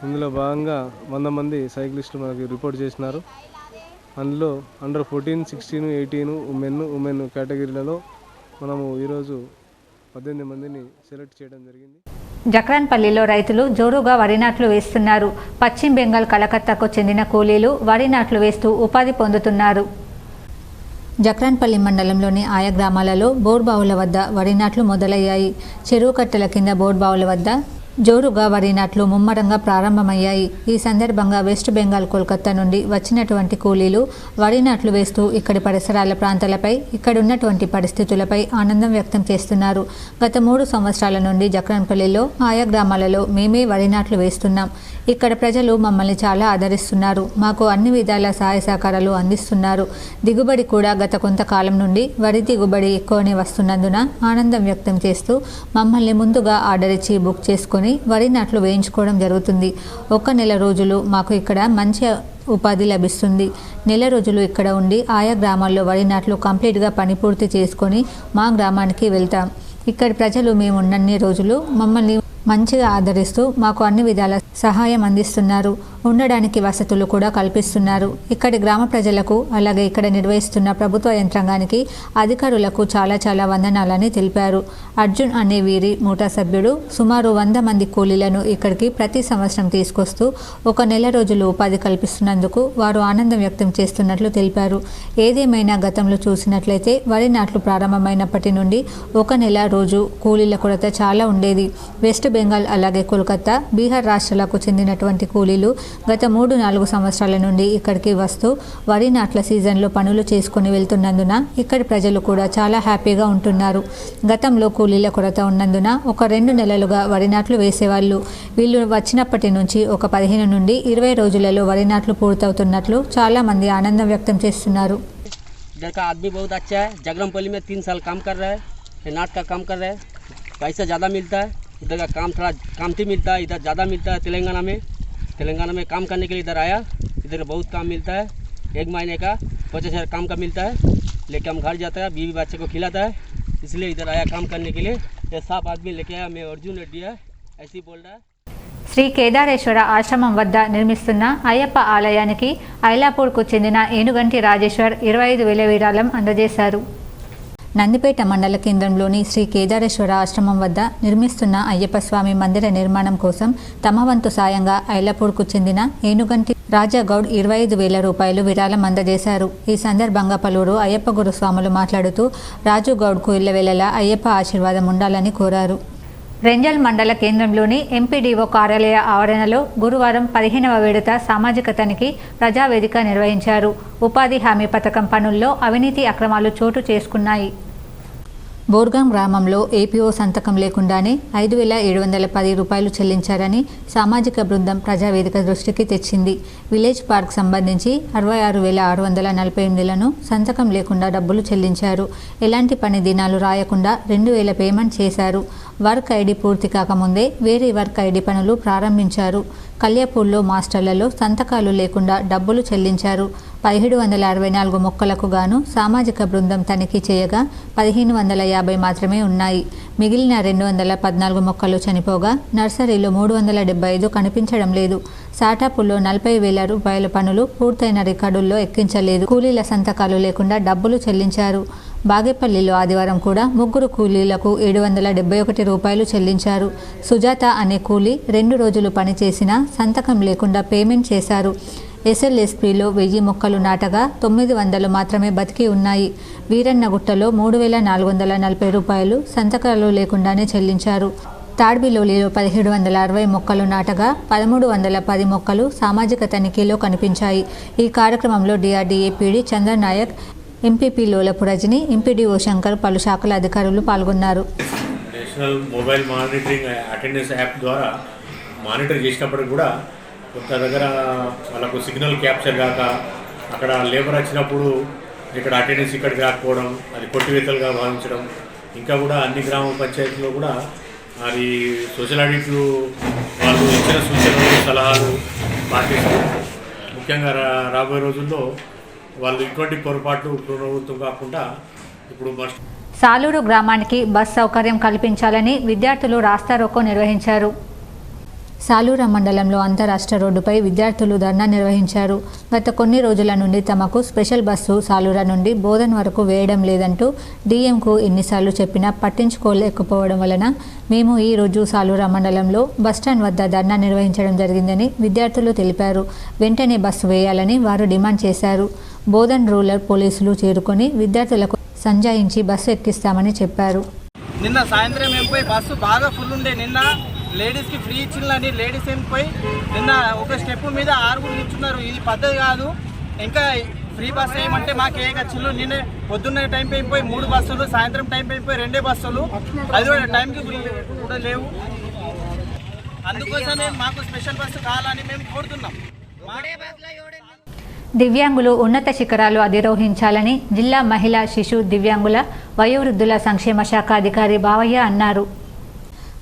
ఇందులో భాగంగా 100 మంది సైక్లిస్టులు మనకి రిపోర్ట్ చేసినారు. అందులో అండర్ 14, 16, 18 ఉమెన్ కేటగిరీలలో మనము ఈరోజు 18 మందిని సెలెక్ట్ చేయడం జరిగింది. జక్రాన్పల్లిలో రైతులు జోరుగా వరి నాట్లు వేస్తున్నారు. పశ్చిమ బెంగాల్ కలకత్తాకు చెందిన కూలీలు వరి నాట్లు వేస్తూ ఉపాధి పొందుతున్నారు. జక్రాన్పల్లి మండలంలోని ఆయా గ్రామాలలో బోర్బావుల వద్ద వరి నాట్లు మొదలయ్యాయి. చెరువు కట్టెల కింద బోర్బావుల వద్ద జోరుగా వరి నాట్లు ముమ్మరంగా ప్రారంభమయ్యాయి. ఈ సందర్భంగా వెస్ట్ బెంగాల్, కోల్కతా నుండి వచ్చినటువంటి కూలీలు వరి నాట్లు వేస్తూ ఇక్కడి పరిసరాల ప్రాంతాలపై, ఇక్కడున్నటువంటి పరిస్థితులపై ఆనందం వ్యక్తం చేస్తున్నారు. గత 3 సంవత్సరాల నుండి జక్రాన్పల్లిలో ఆయా గ్రామాలలో మేమే వరి నాట్లు వేస్తున్నాం. ఇక్కడ ప్రజలు మమ్మల్ని చాలా ఆదరిస్తున్నారు. మాకు అన్ని విధాల సహాయ సహకారాలు అందిస్తున్నారు. దిగుబడి కూడా గత కొంతకాలం నుండి వరి దిగుబడి ఎక్కువనే వస్తున్నందున ఆనందం వ్యక్తం చేస్తూ మమ్మల్ని ముందుగా ఆర్డర్ ఇచ్చి బుక్ చేసుకొని వరి నాట్లు వేయించుకోవడం జరుగుతుంది. ఒక నెల రోజులు మాకు ఇక్కడ మంచి ఉపాధి లభిస్తుంది. నెల రోజులు ఇక్కడ ఉండి ఆయా గ్రామాల్లో వరి నాట్లు కంప్లీట్గా పని పూర్తి చేసుకొని మా గ్రామానికి వెళ్తాం. ఇక్కడి ప్రజలు మేము ఉన్నన్ని రోజులు మమ్మల్ని మంచిగా ఆదరిస్తూ మాకు అన్ని విధాల సహాయం అందిస్తున్నారు. ఉండడానికి వసతులు కూడా కల్పిస్తున్నారు. ఇక్కడి గ్రామ ప్రజలకు అలాగే ఇక్కడ నిర్వహిస్తున్న ప్రభుత్వ యంత్రాంగానికి అధికారులకు చాలా చాలా వందనాలని తెలిపారు. అర్జున్ అనే వీరి మూటా సభ్యుడు సుమారు 100 మంది కూలీలను ఇక్కడికి ప్రతి సంవత్సరం తీసుకొస్తూ ఒక నెల రోజులు ఉపాధి కల్పిస్తున్నందుకు వారు ఆనందం వ్యక్తం చేస్తున్నట్లు తెలిపారు. ఏదేమైనా గతంలో చూసినట్లయితే వరి నాట్లు ప్రారంభమైనప్పటి నుండి ఒక నెల రోజు కూలీల కొరత చాలా ఉండేది. వెస్ట్ బెంగాల్ అలాగే కోల్కతా, బీహార్ రాష్ట్రాలకు చెందినటువంటి కూలీలు గత 3-4 సంవత్సరాల నుండి ఇక్కడికి వస్తూ వరి నాట్ల సీజన్లో పనులు చేసుకుని వెళ్తున్నందున ఇక్కడి ప్రజలు కూడా చాలా హ్యాపీగా ఉంటున్నారు. గతంలో కూలీల కొరత ఉన్నందున ఒక 2 నెలలుగా వరి నాట్లు వేసేవాళ్ళు. వీళ్ళు వచ్చినప్పటి నుంచి ఒక 15 నుండి 20 రోజులలో వరి నాట్లు పూర్తవుతున్నట్లు చాలా మంది ఆనందం వ్యక్తం చేస్తున్నారు. इधर का आदमी बहुत अच्छा है. जगरमपल्ली में 3 साल काम कर रहा है. नाट का काम कर रहा है. पैसा ज़्यादा मिलता है. इधर का काम थोड़ा कमती मिलता है. इधर ज़्यादा मिलता है. तेलंगाना में काम करने के लिए इधर आया. इधर बहुत काम मिलता है. 1 महीने का 50,000 काम का मिलता है. लेके हम घर जाता है, बीवी बच्चे को खिलाता है. इसलिए इधर आया काम करने के लिए. ये साफ आदमी लेके आया. मैं अर्जुन रेड्डी है, ऐसे ही बोल रहा है. శ్రీ కేదారేశ్వర ఆశ్రమం వద్ద నిర్మిస్తున్న అయ్యప్ప ఆలయానికి ఐలాపూర్కు చెందిన ఏనుగంటి రాజేశ్వర్ 25,000 విరాళం అందజేశారు. నందిపేట మండల కేంద్రంలోని శ్రీ కేదారేశ్వర ఆశ్రమం వద్ద నిర్మిస్తున్న అయ్యప్ప స్వామి మందిర నిర్మాణం కోసం తమ వంతు సాయంగా ఐలాపూర్కు చెందిన ఏనుగంటి రాజాగౌడ్ 25,000 రూపాయలు విరాళం అందజేశారు. ఈ సందర్భంగా పలువురు అయ్యప్ప గురుస్వాములు మాట్లాడుతూ రాజుగౌడ్కు ఇళ్లవేళలా అయ్యప్ప ఆశీర్వాదం ఉండాలని కోరారు. రెంజల్ మండల కేంద్రంలోని ఎంపీడీఓ కార్యాలయ ఆవరణలో గురువారం 15వ విడత సామాజిక తనిఖీ ప్రజావేదిక నిర్వహించారు. ఉపాధి హామీ పథకం పనుల్లో అవినీతి అక్రమాలు చోటు చేసుకున్నాయి. బోర్గాం గ్రామంలో ఏపీఓ సంతకం లేకుండానే 5,710 రూపాయలు చెల్లించారని సామాజిక బృందం ప్రజావేదిక దృష్టికి తెచ్చింది. విలేజ్ పార్క్ సంబంధించి 66,648లను సంతకం లేకుండా డబ్బులు చెల్లించారు. ఎలాంటి పని దినాలు రాయకుండా 2,000 పేమెంట్ చేశారు. వర్క్ ఐడి పూర్తి కాకముందే వేరే వర్క్ ఐడి పనులు ప్రారంభించారు. కల్యాపూర్లో మాస్టర్లలో సంతకాలు లేకుండా డబ్బులు చెల్లించారు. 1764 మొక్కలకు గాను సామాజిక బృందం తనిఖీ చేయగా 1,550 మాత్రమే ఉన్నాయి. మిగిలిన 214 మొక్కలు చనిపోగా నర్సరీలో 375 కనిపించడం లేదు. సాటాపూర్లో 40,000 రూపాయల పనులు పూర్తయిన రికార్డుల్లో ఎక్కించలేదు. కూలీల సంతకాలు లేకుండా డబ్బులు చెల్లించారు. బాగేపల్లిలో ఆదివారం కూడా 3 కూలీలకు 771 రూపాయలు చెల్లించారు. సుజాత అనే కూలీ 2 రోజులు పనిచేసినా సంతకం లేకుండా పేమెంట్ చేశారు. SLSPలో 1000 మొక్కలు నాటగా 900 మాత్రమే బతికి ఉన్నాయి. వీరన్నగుట్టలో 3,440 రూపాయలు సంతకాలు లేకుండానే చెల్లించారు. తాడ్బిలోలిలో 1,760 మొక్కలు నాటగా 1,310 మొక్కలు సామాజిక తనిఖీలో కనిపించాయి. ఈ కార్యక్రమంలో DRDA PD Chandranayak, MPP Lolapu Rajani, MPDO Shankar, పలు శాఖల అధికారులు పాల్గొన్నారు. National mobile monitoring attendance app ద్వారా మానిటర్ చేసినప్పటికి కూడా కొంత దగ్గర వాళ్ళకు సిగ్నల్ క్యాప్చర్ కాక అక్కడ లేబర్ వచ్చినప్పుడు ఇక్కడ అటెండెన్స్ ఇక్కడికి రాకపోవడం, అది కొట్టివేతలుగా భావించడం, ఇంకా కూడా అన్ని గ్రామ పంచాయతీలో కూడా అది సోషల్ ఆడిట్లు వాళ్ళు ఇచ్చిన సూచనలు సలహాలు పాటిస్తూ ముఖ్యంగా రాబోయే రోజుల్లో వాళ్ళు ఇటువంటి పొరపాట్లు పునరావృతం కాకుండా ఇప్పుడు సాలూరు గ్రామానికి బస్ సౌకర్యం కల్పించాలని విద్యార్థులు రాస్తారోకో నిర్వహించారు. సాలూరు మండలంలో అంతరాష్ట్ర రోడ్డుపై విద్యార్థులు ధర్నా నిర్వహించారు. గత కొన్ని రోజుల నుండి తమకు స్పెషల్ బస్సు సాలూరు నుండి బోధన్ వరకు వేయడం లేదంటూ DMకు ఎన్నిసార్లు చెప్పినా పట్టించుకోలేకపోవడం వలన మేము ఈ రోజు సాలూరు మండలంలో బస్టాండ్ వద్ద ధర్నా నిర్వహించడం జరిగిందని విద్యార్థులు తెలిపారు. వెంటనే బస్సు వేయాలని వారు డిమాండ్ చేశారు. బోధన్ రూరల్ పోలీసులు చేరుకొని విద్యార్థులకు సంజాయించి బస్సు ఎక్కిస్తామని చెప్పారు. నిన్న సాయంత్రం ఎంపై బస్సు బాగా ఫుల్ ఉండే. నిన్న లేడీస్కి ఫ్రీ ఇచ్చిందని లేడీస్ ఎంపై నిన్న ఒక స్టెప్ మీద 6 నిల్చున్నారు. ఇది పద్ధతి కాదు. ఇంకా ఫ్రీ బస్సు వేయమంటే మాకు ఏ ఖర్చులు. నిన్న పొద్దున్న టైం అయిపోయి 3 బస్సులు, సాయంత్రం టైం అయిపోయి 2 బస్సులు, అది కూడా టైంకి కూడా లేవు. అందుకోసమే మాకు స్పెషల్ బస్సు కావాలని మేము కోరుతున్నాం. దివ్యాంగులు ఉన్నత శిఖరాలు అధిరోహించాలని జిల్లా మహిళా శిశు దివ్యాంగుల వయోవృద్ధుల సంక్షేమ శాఖ అధికారి బావయ్య అన్నారు.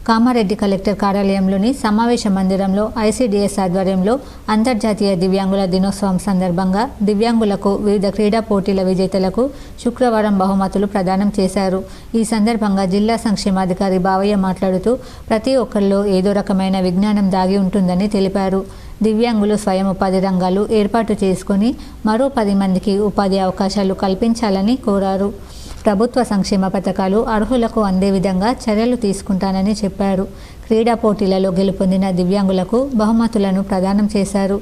కామారెడ్డి కలెక్టర్ కార్యాలయంలోని సమావేశ మందిరంలో ఐసీడీఎస్ ఆధ్వర్యంలో అంతర్జాతీయ దివ్యాంగుల దినోత్సవం సందర్భంగా దివ్యాంగులకు వివిధ క్రీడా పోటీల విజేతలకు శుక్రవారం బహుమతులు ప్రదానం చేశారు. ఈ సందర్భంగా జిల్లా సంక్షేమాధికారి బావయ్య మాట్లాడుతూ ప్రతి ఒక్కరిలో ఏదో రకమైన విజ్ఞానం దాగి ఉంటుందని తెలిపారు. దివ్యాంగులు స్వయం ఉపాధి రంగాలు ఏర్పాటు చేసుకుని మరో 10 మందికి ఉపాధి అవకాశాలు కల్పించాలని కోరారు. ప్రభుత్వ సంక్షేమ పథకాలు అర్హులకు అందే విధంగా చర్యలు తీసుకుంటానని చెప్పారు. క్రీడా పోటీలలో గెలుపొందిన దివ్యాంగులకు బహుమతులను ప్రదానం చేశారు.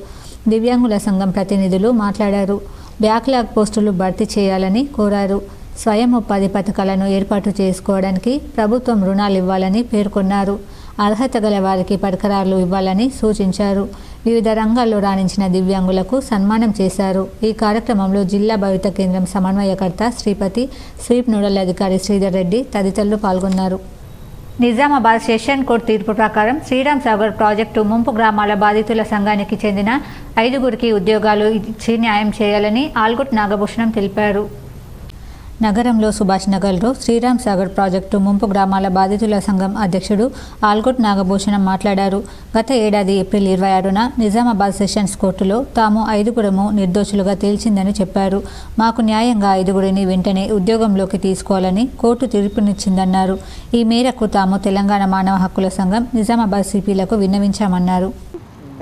దివ్యాంగుల సంఘం ప్రతినిధులు మాట్లాడారు. బ్యాక్లాగ్ పోస్టులు భర్తీ చేయాలని కోరారు. స్వయం ఉపాధి పథకాలను ఏర్పాటు చేసుకోవడానికి ప్రభుత్వం రుణాలు ఇవ్వాలని పేర్కొన్నారు. అర్హత గల వారికి పరికరాలు ఇవ్వాలని సూచించారు. వివిధ రంగాల్లో రాణించిన దివ్యాంగులకు సన్మానం చేశారు. ఈ కార్యక్రమంలో జిల్లా భవిత కేంద్రం సమన్వయకర్త శ్రీపతి, స్వీప్ నోడల్ అధికారి శ్రీధర్ రెడ్డి తదితరులు పాల్గొన్నారు. నిజామాబాద్ సెషన్ కోర్టు తీర్పు ప్రకారం శ్రీరామ్ సాగర్ ప్రాజెక్టు ముంపు గ్రామాల బాధితుల సంఘానికి చెందిన 5గురికి ఉద్యోగాలు ఇచ్చి న్యాయం చేయాలని ఆల్గుట్ నాగభూషణం తెలిపారు. నగరంలో సుభాష్ నగర్లో శ్రీరామ్ సాగర్ ప్రాజెక్టు ముంపు గ్రామాల బాధితుల సంఘం అధ్యక్షుడు ఆల్గుట్ నాగభూషణం మాట్లాడారు. గత ఏడాది ఏప్రిల్ 26న నిజామాబాద్ సెషన్స్ కోర్టులో తాము 5గురము నిర్దోషులుగా తేల్చిందని చెప్పారు. మాకు న్యాయంగా 5గురిని వెంటనే ఉద్యోగంలోకి తీసుకోవాలని కోర్టు తీర్పునిచ్చిందన్నారు. ఈ మేరకు తాము తెలంగాణ మానవ హక్కుల సంఘం నిజామాబాద్ సిపిలకు విన్నవించామన్నారు.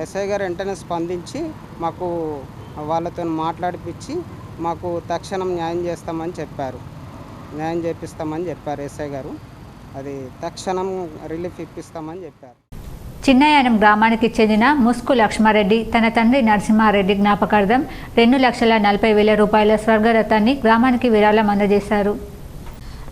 ఎస్ఐ గారు వెంటనే స్పందించి మాకు వాళ్ళతో మాట్లాడిపించి మాకు తక్షణం న్యాయం చేస్తామని చెప్పారు. న్యాయం చేపిస్తామని చెప్పారు ఎస్ఐ గారు. అది తక్షణం రిలీఫ్ ఇప్పిస్తామని చెప్పారు. చిన్నయానం గ్రామానికి చెందిన ముస్కు లక్ష్మారెడ్డి తన తండ్రి నరసింహారెడ్డి జ్ఞాపకార్థం 2,40,000 రూపాయల స్వర్గరథాన్ని గ్రామానికి విరాళం అందజేశారు.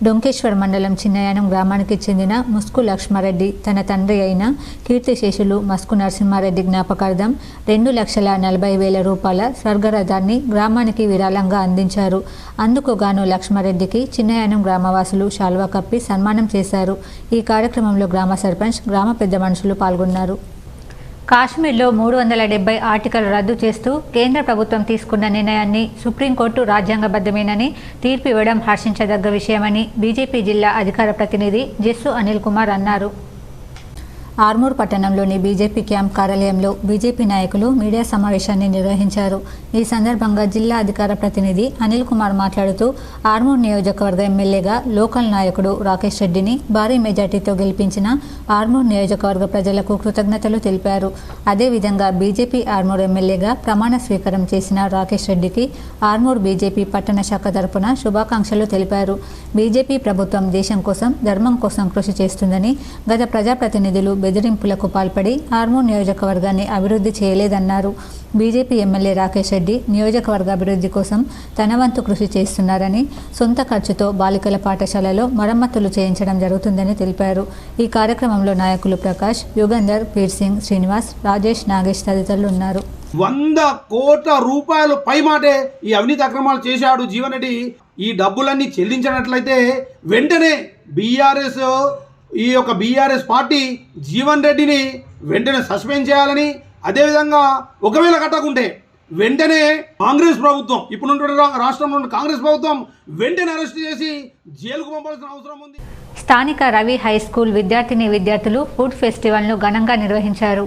డొంకేశ్వర్ మండలం చిన్నయానం గ్రామానికి చెందిన ముస్కు లక్ష్మారెడ్డి తన తండ్రి అయిన కీర్తిశేషులు మస్కు నరసింహారెడ్డి జ్ఞాపకార్థం 2,40,000 రూపాయల స్వర్గరథాన్ని గ్రామానికి విరాళంగా అందించారు. అందుకు గాను లక్ష్మారెడ్డికి చిన్నయానం గ్రామవాసులు శాల్వా కప్పి సన్మానం చేశారు. ఈ కార్యక్రమంలో గ్రామ సర్పంచ్, గ్రామ పెద్ద మనుషులు పాల్గొన్నారు. కాశ్మీర్లో 370 ఆర్టికల్ రద్దు చేస్తూ కేంద్ర ప్రభుత్వం తీసుకున్న నిర్ణయాన్ని సుప్రీంకోర్టు రాజ్యాంగబద్ధమేనని తీర్పు ఇవ్వడం హర్షించదగ్గ విషయమని బీజేపీ జిల్లా అధికార ప్రతినిధి జెస్సు అనిల్ కుమార్ అన్నారు. ఆర్మూర్ పట్టణంలోని బీజేపీ క్యాంప్ కార్యాలయంలో బీజేపీ నాయకులు మీడియా సమావేశాన్ని నిర్వహించారు. ఈ సందర్భంగా జిల్లా అధికార ప్రతినిధి అనిల్ కుమార్ మాట్లాడుతూ ఆర్మూర్ నియోజకవర్గ ఎమ్మెల్యేగా లోకల్ నాయకుడు రాకేష్ రెడ్డిని భారీ మెజార్టీతో గెలిపించిన ఆర్మూర్ నియోజకవర్గ ప్రజలకు కృతజ్ఞతలు తెలిపారు. అదేవిధంగా బీజేపీ ఆర్మూర్ ఎమ్మెల్యేగా ప్రమాణ స్వీకారం చేసిన రాకేష్ రెడ్డికి ఆర్మూర్ బీజేపీ పట్టణ శాఖ తరపున శుభాకాంక్షలు తెలిపారు. బీజేపీ ప్రభుత్వం దేశం కోసం, ధర్మం కోసం కృషి చేస్తుందని, గత ప్రజాప్రతినిధులు బెదిరింపులకు పాల్పడి ఆర్మూర్ నియోజకవర్గాన్ని అభివృద్ధి చేయలేదన్నారు. బీజేపీ ఎమ్మెల్యే రాకేష్ రెడ్డి నియోజకవర్గ అభివృద్ధి కోసం తన వంతు కృషి చేస్తున్నారని, సొంత ఖర్చుతో బాలికల పాఠశాలలో మరమ్మతులు చేయించడం జరుగుతుందని తెలిపారు. ఈ కార్యక్రమంలో నాయకులు ప్రకాష్, యుగంధర్, పీర్ సింగ్, శ్రీనివాస్, రాజేష్, నాగేష్ తదితరులు ఉన్నారు. 100 కోట్ల రూపాయలు పైమాటే ఈ అవినీతి అక్రమాలు చేశాడు జీవన్ రెడ్డి. ఈ డబ్బులన్నీ చెల్లించినట్లయితే వెంటనే బీఆర్ఎస్ పార్టీ జీవన్ రెడ్డిని వెంటనే సస్పెండ్ చేయాలని, అదేవిధంగా ఒకవేళ కట్టకుంటే వెంటనే కాంగ్రెస్ ప్రభుత్వం, ఇప్పుడున్న రాష్ట్రంలో ఉన్న కాంగ్రెస్ ప్రభుత్వం వెంటనే అరెస్ట్ చేసి జైలుకు పంపాల్సిన అవసరం ఉంది. స్థానిక రవి హై స్కూల్ విద్యార్థులు ఫుడ్ ఫెస్టివల్ను ఘనంగా నిర్వహించారు.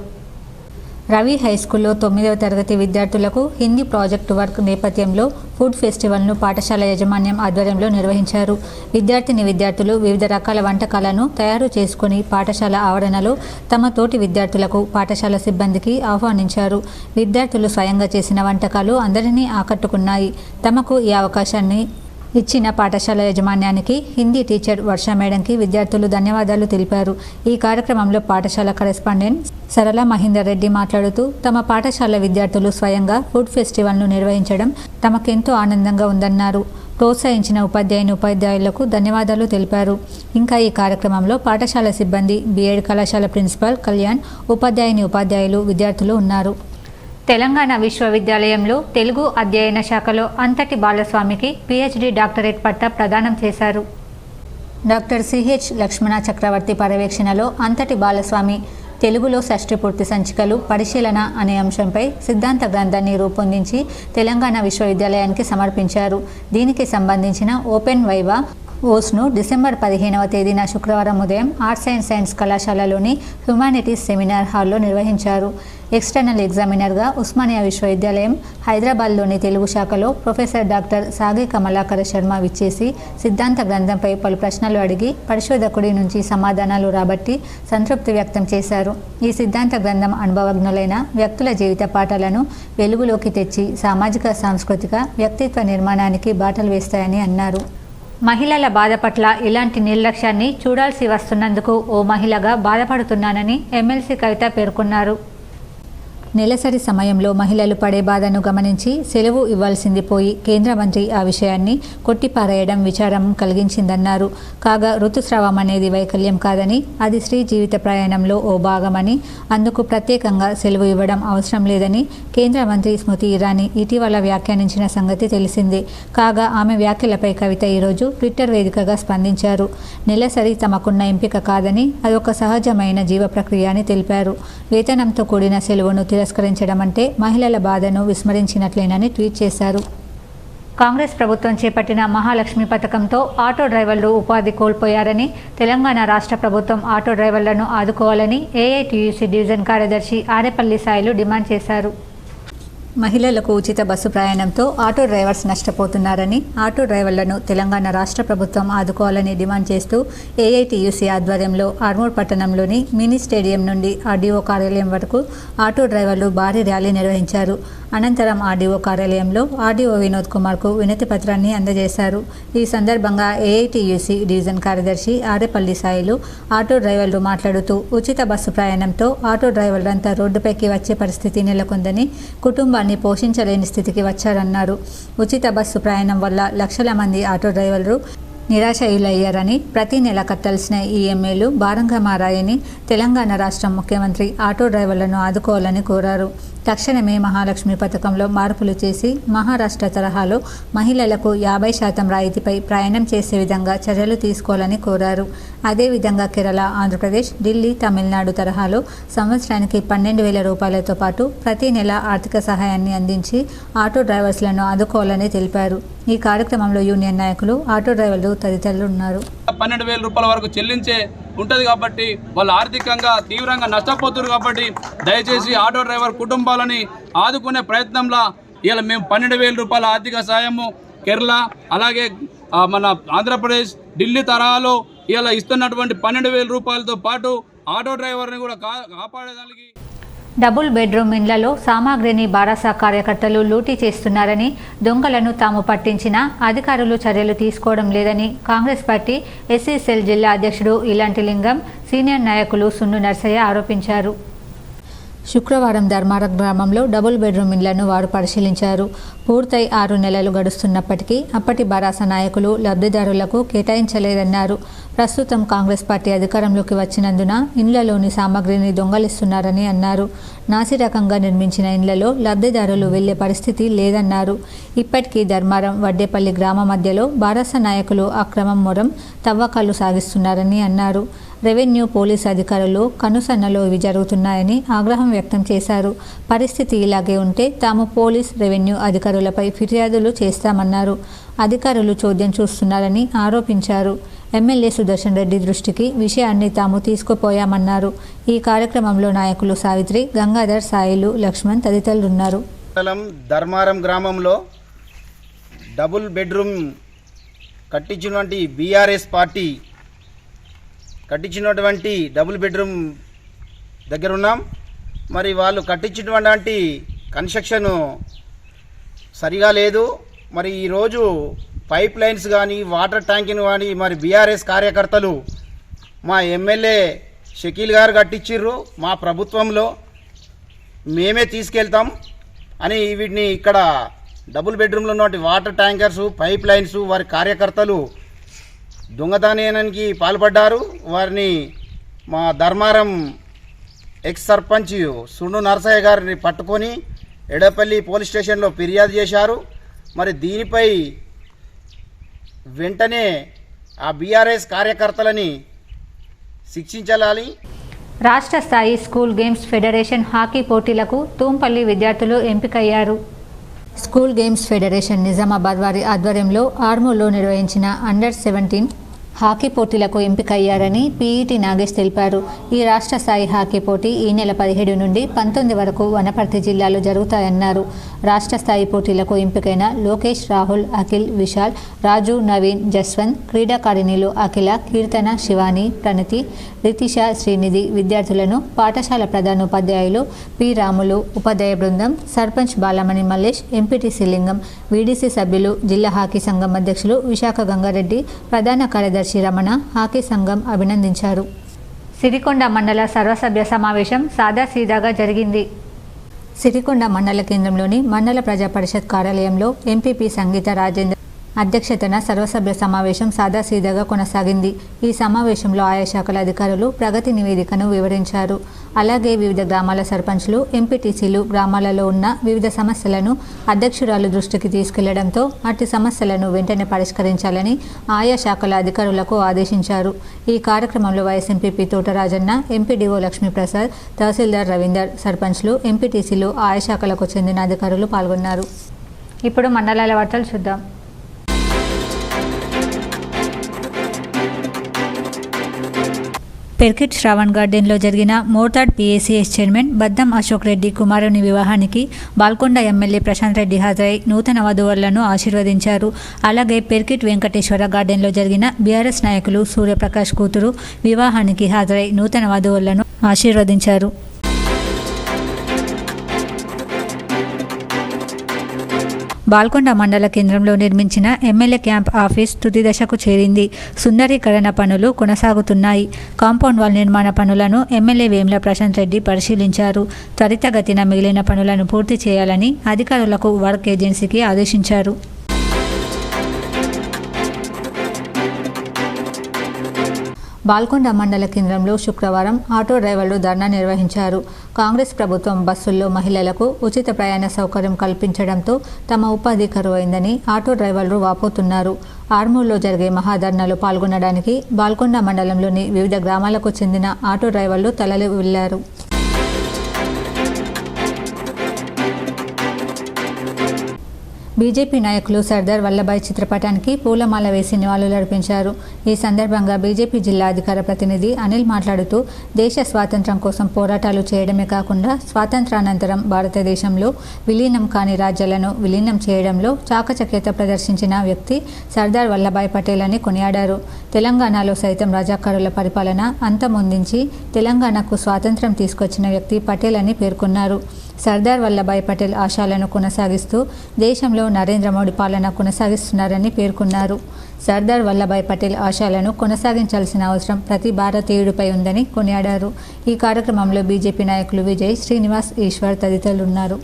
రవి హై స్కూల్లో 9వ తరగతి విద్యార్థులకు హిందీ ప్రాజెక్టు వర్క్ నేపథ్యంలో ఫుడ్ ఫెస్టివల్ను పాఠశాల యాజమాన్యం ఆధ్వర్యంలో నిర్వహించారు. విద్యార్థులు వివిధ రకాల వంటకాలను తయారు చేసుకుని పాఠశాల ఆవరణలో తమ తోటి విద్యార్థులకు, పాఠశాల సిబ్బందికి ఆహ్వానించారు. విద్యార్థులు స్వయంగా చేసిన వంటకాలు అందరినీ ఆకట్టుకున్నాయి. తమకు ఈ అవకాశాన్ని ఇచ్చిన పాఠశాల యాజమాన్యానికి హిందీ టీచర్ వర్ష మేడంకి విద్యార్థులు ధన్యవాదాలు తెలిపారు. ఈ కార్యక్రమంలో పాఠశాల కరెస్పాండెంట్ సరళ మహేందర్ రెడ్డి మాట్లాడుతూ తమ పాఠశాల విద్యార్థులు స్వయంగా ఫుడ్ ఫెస్టివల్ను నిర్వహించడం తమకెంతో ఆనందంగా ఉందన్నారు. ప్రోత్సహించిన ఉపాధ్యాయులకు ధన్యవాదాలు తెలిపారు. ఇంకా ఈ కార్యక్రమంలో పాఠశాల సిబ్బంది, బీఎడ్ కళాశాల ప్రిన్సిపల్ కళ్యాణ్, ఉపాధ్యాయులు, విద్యార్థులు ఉన్నారు. తెలంగాణ విశ్వవిద్యాలయంలో తెలుగు అధ్యయన శాఖలో అంతటి బాలస్వామికి PhD డాక్టరేట్ పట్టా ప్రదానం చేశారు. డాక్టర్ CH లక్ష్మణ చక్రవర్తి పర్యవేక్షణలో అంతటి బాలస్వామి తెలుగులో షష్ఠి పూర్తి సంచికలు పరిశీలన అనే అంశంపై సిద్ధాంత గ్రంథాన్ని రూపొందించి తెలంగాణ విశ్వవిద్యాలయానికి సమర్పించారు. దీనికి సంబంధించిన ఓపెన్ వైవా ఓస్ను డిసెంబర్ 15వ తేదీన శుక్రవారం ఉదయం ఆర్ట్స్ అండ్ సైన్స్ కళాశాలలోని హ్యుమానిటీస్ సెమినార్ హాల్లో నిర్వహించారు. ఎక్స్టర్నల్ ఎగ్జామినర్గా ఉస్మానియా విశ్వవిద్యాలయం హైదరాబాద్లోని తెలుగు శాఖలో ప్రొఫెసర్ డాక్టర్ సాగి కమలాకర శర్మ విచ్చేసి సిద్ధాంత గ్రంథంపై పలు ప్రశ్నలు అడిగి పరిశోధకుడి నుంచి సమాధానాలు రాబట్టి సంతృప్తి వ్యక్తం చేశారు. ఈ సిద్ధాంత గ్రంథం అనుభవజ్ఞులైన వ్యక్తుల జీవిత పాఠాలను వెలుగులోకి తెచ్చి సామాజిక సాంస్కృతిక వ్యక్తిత్వ నిర్మాణానికి బాటలు వేస్తాయని అన్నారు. మహిళల బాధ పట్ల ఇలాంటి నిర్లక్ష్యాన్ని చూడాల్సి వస్తున్నందుకు ఓ మహిళగా బాధపడుతున్నానని ఎమ్మెల్సీ కవిత పేర్కొన్నారు. నెలసరి సమయంలో మహిళలు పడే బాధను గమనించి సెలవు ఇవ్వాల్సింది పోయి కేంద్ర మంత్రి ఆ విషయాన్ని కొట్టిపారేయడం విచారం కలిగించిందన్నారు. కాగా ఋతుస్రావం అనేది వైకల్యం కాదని అది స్త్రీ జీవిత ప్రయాణంలో ఓ భాగమని అందుకు ప్రత్యేకంగా సెలవు ఇవ్వడం అవసరం లేదని కేంద్ర మంత్రి స్మృతి ఇరానీ ఇటీవల వ్యాఖ్యానించిన సంగతి తెలిసిందే. కాగా ఆమె వ్యాఖ్యలపై కవిత ఈరోజు ట్విట్టర్ వేదికగా స్పందించారు. నెలసరి తమకున్న ఎంపిక కాదని అదొక సహజమైన జీవ ప్రక్రియ అని తెలిపారు. వేతనంతో కూడిన సెలవును తిరస్కరించడం అంటే మహిళల బాధను విస్మరించినట్లేనని ట్వీట్ చేశారు. కాంగ్రెస్ ప్రభుత్వం చేపట్టిన మహాలక్ష్మి పథకంతో ఆటో డ్రైవర్లు ఉపాధి కోల్పోయారని తెలంగాణ రాష్ట్ర ప్రభుత్వం ఆటో డ్రైవర్లను ఆదుకోవాలని ఏఐటీయూసీ డివిజన్ కార్యదర్శి ఆరేపల్లి సాయిలు డిమాండ్ చేశారు. మహిళలకు ఉచిత బస్సు ప్రయాణంతో ఆటో డ్రైవర్స్ నష్టపోతున్నారని ఆటో డ్రైవర్లను తెలంగాణ రాష్ట్ర ప్రభుత్వం ఆదుకోవాలని డిమాండ్ చేస్తూ ఏఐటీయూసీ ఆధ్వర్యంలో ఆర్మూర్ పట్టణంలోని మినీ స్టేడియం నుండి ఆర్డీఓ కార్యాలయం వరకు ఆటో డ్రైవర్లు భారీ ర్యాలీ నిర్వహించారు. అనంతరం ఆర్డీఓ కార్యాలయంలో ఆర్డీఓ వినోద్ కుమార్కు వినతి పత్రాన్ని అందజేశారు. ఈ సందర్భంగా ఏఐటీయూసీ డివిజన్ కార్యదర్శి ఆరేపల్లి సాయిలు ఆటో డ్రైవర్లు మాట్లాడుతూ ఉచిత బస్సు ప్రయాణంతో ఆటో డ్రైవర్లంతా రోడ్డుపైకి వచ్చే పరిస్థితి నెలకొందని కుటుంబాన్ని పోషించలేని స్థితికి వచ్చారన్నారు. ఉచిత బస్సు ప్రయాణం వల్ల లక్షల మంది ఆటో డ్రైవర్లు నిరాశయులయ్యారని ప్రతి నెల కట్టాల్సిన ఈఎంఐలు భారంగా మారాయని తెలంగాణ రాష్ట్ర ముఖ్యమంత్రి ఆటో డ్రైవర్లను ఆదుకోవాలని కోరారు. తక్షణమే మహాలక్ష్మి పథకంలో మార్పులు చేసి మహారాష్ట్ర తరహాలో మహిళలకు 50% రాయితీపై ప్రయాణం చేసే విధంగా చర్యలు తీసుకోవాలని కోరారు. అదేవిధంగా కేరళ, ఆంధ్రప్రదేశ్, ఢిల్లీ, తమిళనాడు తరహాలో సంవత్సరానికి 12,000 రూపాయలతో పాటు ప్రతి నెల ఆర్థిక సహాయాన్ని అందించి ఆటో డ్రైవర్స్లను ఆదుకోవాలని తెలిపారు. ఈ కార్యక్రమంలో యూనియన్ నాయకులు, ఆటో డ్రైవర్లు తదితరులు ఉన్నారు. 12,000 రూపాయల వరకు చెల్లించే ఉంటుంది కాబట్టి వాళ్ళు ఆర్థికంగా తీవ్రంగా నష్టపోతున్నారు. కాబట్టి దయచేసి ఆటో డ్రైవర్ కుటుంబాలని ఆదుకునే ప్రయత్నంలో ఇలా మేము 12,000 రూపాయల ఆర్థిక సాయము కేరళ అలాగే మన ఆంధ్రప్రదేశ్, ఢిల్లీ తరహాలో ఇలా ఇస్తున్నటువంటి 12,000 రూపాయలతో పాటు ఆటో డ్రైవర్ని కూడా కాపాడేదానికి డబుల్ బెడ్రూమ్ ఇండ్లలో సామాగ్రిని బారాసా కార్యకర్తలు లూటీ చేస్తున్నారని, దొంగలను తాము పట్టించినా అధికారులు చర్యలు తీసుకోవడం లేదని కాంగ్రెస్ పార్టీ ఎస్సీ సెల్ జిల్లా అధ్యక్షుడు ఇలాంటి లింగం, సీనియర్ నాయకులు సున్ను నర్సయ్య ఆరోపించారు. శుక్రవారం ధర్మారం గ్రామంలో డబుల్ బెడ్రూమ్ ఇళ్లను వారు పరిశీలించారు. పూర్తయి 6 నెలలు గడుస్తున్నప్పటికీ అప్పటి బారాస నాయకులు లబ్ధిదారులకు కేటాయించలేదన్నారు. ప్రస్తుతం కాంగ్రెస్ పార్టీ అధికారంలోకి వచ్చినందున ఇండ్లలోని సామాగ్రిని దొంగలిస్తున్నారని అన్నారు. నాసిరకంగా నిర్మించిన ఇండ్లలో లబ్ధిదారులు వెళ్లే పరిస్థితి లేదన్నారు. ఇప్పటికీ ధర్మారం, వడ్డేపల్లి గ్రామ మధ్యలో బారాస నాయకులు అక్రమం మొరం తవ్వకాలు సాగిస్తున్నారని అన్నారు. రెవెన్యూ, పోలీసు అధికారులు కనుసన్నలో ఇవి జరుగుతున్నాయని ఆగ్రహం వ్యక్తం చేశారు. పరిస్థితి ఇలాగే ఉంటే తాము పోలీస్, రెవెన్యూ అధికారులపై ఫిర్యాదులు చేస్తామన్నారు. అధికారులు చోద్యం చూస్తున్నారని ఆరోపించారు. ఎమ్మెల్యే సుదర్శన్ రెడ్డి దృష్టికి విషయాన్ని తాము తీసుకుపోయామన్నారు. ఈ కార్యక్రమంలో నాయకులు సావిత్రి, గంగాధర్, సాయిలు, లక్ష్మణ్ తదితరులున్నారు. ధర్మారం గ్రామంలో డబుల్ బెడ్రూమ్ కట్టించినటువంటి బీఆర్ఎస్ పార్టీ కట్టించినటువంటి డబుల్ బెడ్రూమ్ దగ్గర ఉన్నాం. మరి వాళ్ళు కట్టించినటువంటి కన్స్ట్రక్షను సరిగా లేదు. మరి ఈరోజు పైప్ లైన్స్ కానీ, వాటర్ ట్యాంక్ని కానీ మరి బీఆర్ఎస్ కార్యకర్తలు మా ఎమ్మెల్యే షకీల్ గారు కట్టించిర్రు, మా ప్రభుత్వంలో మేమే తీసుకెళ్తాం అని వీటిని ఇక్కడ డబుల్ బెడ్రూమ్లో ఉన్నటువంటి వాటర్ ట్యాంకర్సు, పైప్ లైన్స్ వారి కార్యకర్తలు దొంగతనానికి పాల్పడ్డారు. వారిని మా ధర్మారం ఎక్స్ సర్పంచ్ సుండు నరసయ్య గారిని పట్టుకొని ఎడపల్లి పోలీస్ స్టేషన్లో ఫిర్యాదు చేశారు. మరి దీనిపై వెంటనే ఆ బీఆర్ఎస్ కార్యకర్తలని శిక్షించాలి. రాష్ట్ర స్థాయి స్కూల్ గేమ్స్ ఫెడరేషన్ హాకీ పోటీలకు తూంపల్లి విద్యార్థులు ఎంపికయ్యారు. స్కూల్ గేమ్స్ ఫెడరేషన్ నిజామాబాద్ వారి ఆధ్వర్యంలో ఆర్మూర్లో నిర్వహించిన అండర్-17 హాకీ పోటీలకు ఎంపికయ్యారని పీఈటీ నాగేష్ తెలిపారు. ఈ రాష్ట్ర స్థాయి హాకీ పోటీ ఈ నెల 17 నుండి 19 వరకు వనపర్తి జిల్లాలో జరుగుతాయన్నారు. రాష్ట్ర స్థాయి పోటీలకు ఎంపికైన లోకేష్, రాహుల్, అఖిల్, విశాల్, రాజు, నవీన్, జస్వంత్, క్రీడాకారిణిలు అఖిల, కీర్తన, శివాని, ప్రణతి, రితిష, శ్రీనిధి విద్యార్థులను పాఠశాల ప్రధానోపాధ్యాయులు పి రాములు, ఉపాధ్యాయ బృందం, సర్పంచ్ బాలమణి మల్లేష్, ఎంపీటీసీ లింగం, వీడీసీ సభ్యులు, జిల్లా హాకీ సంఘం అధ్యక్షులు విశాఖ గంగారెడ్డి, ప్రధాన కార్యదర్శి రమణ, హాకీ సంఘం అభినందించారు. సిరికొండ మండల సర్వసభ్య సమావేశం సాదాసీదాగా జరిగింది. సిరికొండ మండల కేంద్రంలోని మండల ప్రజా పరిషత్ కార్యాలయంలో ఎంపీపీ సంగీత రాజేందర్ అధ్యక్షతన సర్వసభ్య సమావేశం సాదాసీదాగా కొనసాగింది. ఈ సమావేశంలో ఆయా శాఖల అధికారులు ప్రగతి నివేదికను వివరించారు. అలాగే వివిధ గ్రామాల సర్పంచ్లు, ఎంపీటీసీలు గ్రామాలలో ఉన్న వివిధ సమస్యలను అధ్యక్షురాలు దృష్టికి తీసుకెళ్లడంతో అట్టి సమస్యలను వెంటనే పరిష్కరించాలని ఆయా శాఖల అధికారులకు ఆదేశించారు. ఈ కార్యక్రమంలో వైఎస్ ఎంపీపీ తోటరాజన్న, ఎంపీడీఓ లక్ష్మీప్రసాద్, తహసీల్దార్ రవీందర్, సర్పంచ్లు, ఎంపీటీసీలు, ఆయా శాఖలకు చెందిన అధికారులు పాల్గొన్నారు. ఇప్పుడు మండలాల వార్తలు చూద్దాం. పెర్కిట్ శ్రావణ్ గార్డెన్లో జరిగిన మోర్తాడ్ పీఏసీఎస్ చైర్మన్ బద్దం అశోక్ రెడ్డి కుమారుని వివాహానికి బాల్కొండ ఎమ్మెల్యే ప్రశాంత్ రెడ్డి హాజరై నూతన వధువరులను ఆశీర్వదించారు. అలాగే పెర్కిట్ వెంకటేశ్వర గార్డెన్లో జరిగిన బీఆర్ఎస్ నాయకులు సూర్యప్రకాష్ కూతురు వివాహానికి హాజరై నూతన వధువరులను ఆశీర్వదించారు. బాల్కొండ మండల కేంద్రంలో నిర్మించిన ఎమ్మెల్యే క్యాంప్ ఆఫీస్ తుది దశకు చేరింది. సుందరీకరణ పనులు కొనసాగుతున్నాయి. కాంపౌండ్ వాల్ నిర్మాణ పనులను ఎమ్మెల్యే వేముల ప్రశాంత్ రెడ్డి పరిశీలించారు. త్వరితగతిన మిగిలిన పనులను పూర్తి చేయాలని అధికారులకు వర్క్ ఏజెన్సీకి ఆదేశించారు. బాల్కొండ మండల కేంద్రంలో శుక్రవారం ఆటో డ్రైవర్లు ధర్నా నిర్వహించారు. కాంగ్రెస్ ప్రభుత్వం బస్సుల్లో మహిళలకు ఉచిత ప్రయాణ సౌకర్యం కల్పించడంతో తమ ఉపాధి కరువైందని ఆటో డ్రైవర్లు వాపోతున్నారు. ఆర్మూర్లో జరిగే మహాధర్నాలో పాల్గొనడానికి బాల్కొండ మండలంలోని వివిధ గ్రామాలకు చెందిన ఆటో డ్రైవర్లు తరలి వెళ్లారు. బీజేపీ నాయకులు సర్దార్ వల్లభాయ్ చిత్రపటానికి పూలమాల వేసి నివాళులర్పించారు. ఈ సందర్భంగా బీజేపీ జిల్లా అధికార ప్రతినిధి అనిల్ మాట్లాడుతూ దేశ స్వాతంత్ర్యం కోసం పోరాటాలు చేయడమే కాకుండా స్వాతంత్రానంతరం భారతదేశంలో విలీనం కాని రాజ్యాలను విలీనం చేయడంలో చాకచక్యత ప్రదర్శించిన వ్యక్తి సర్దార్ వల్లభాయ్ పటేల్ అని కొనియాడారు. తెలంగాణలో సైతం రజాకారుల పరిపాలన అంతమొందించి తెలంగాణకు స్వాతంత్ర్యం తీసుకొచ్చిన వ్యక్తి పటేల్ అని పేర్కొన్నారు. సర్దార్ వల్లభాయ్ పటేల్ ఆశయాలను కొనసాగిస్తూ దేశంలో నరేంద్ర మోడీ పాలన కొనసాగిస్తున్నారని పేర్కొన్నారు. సర్దార్ వల్లభాయ్ పటేల్ ఆశయాలను కొనసాగించాల్సిన అవసరం ప్రతి భారతీయుడిపై ఉందని కొనియాడారు. ఈ కార్యక్రమంలో బీజేపీ నాయకులు విజయ్, శ్రీనివాస్, ఈశ్వర్ తదితరులు ఉన్నారు.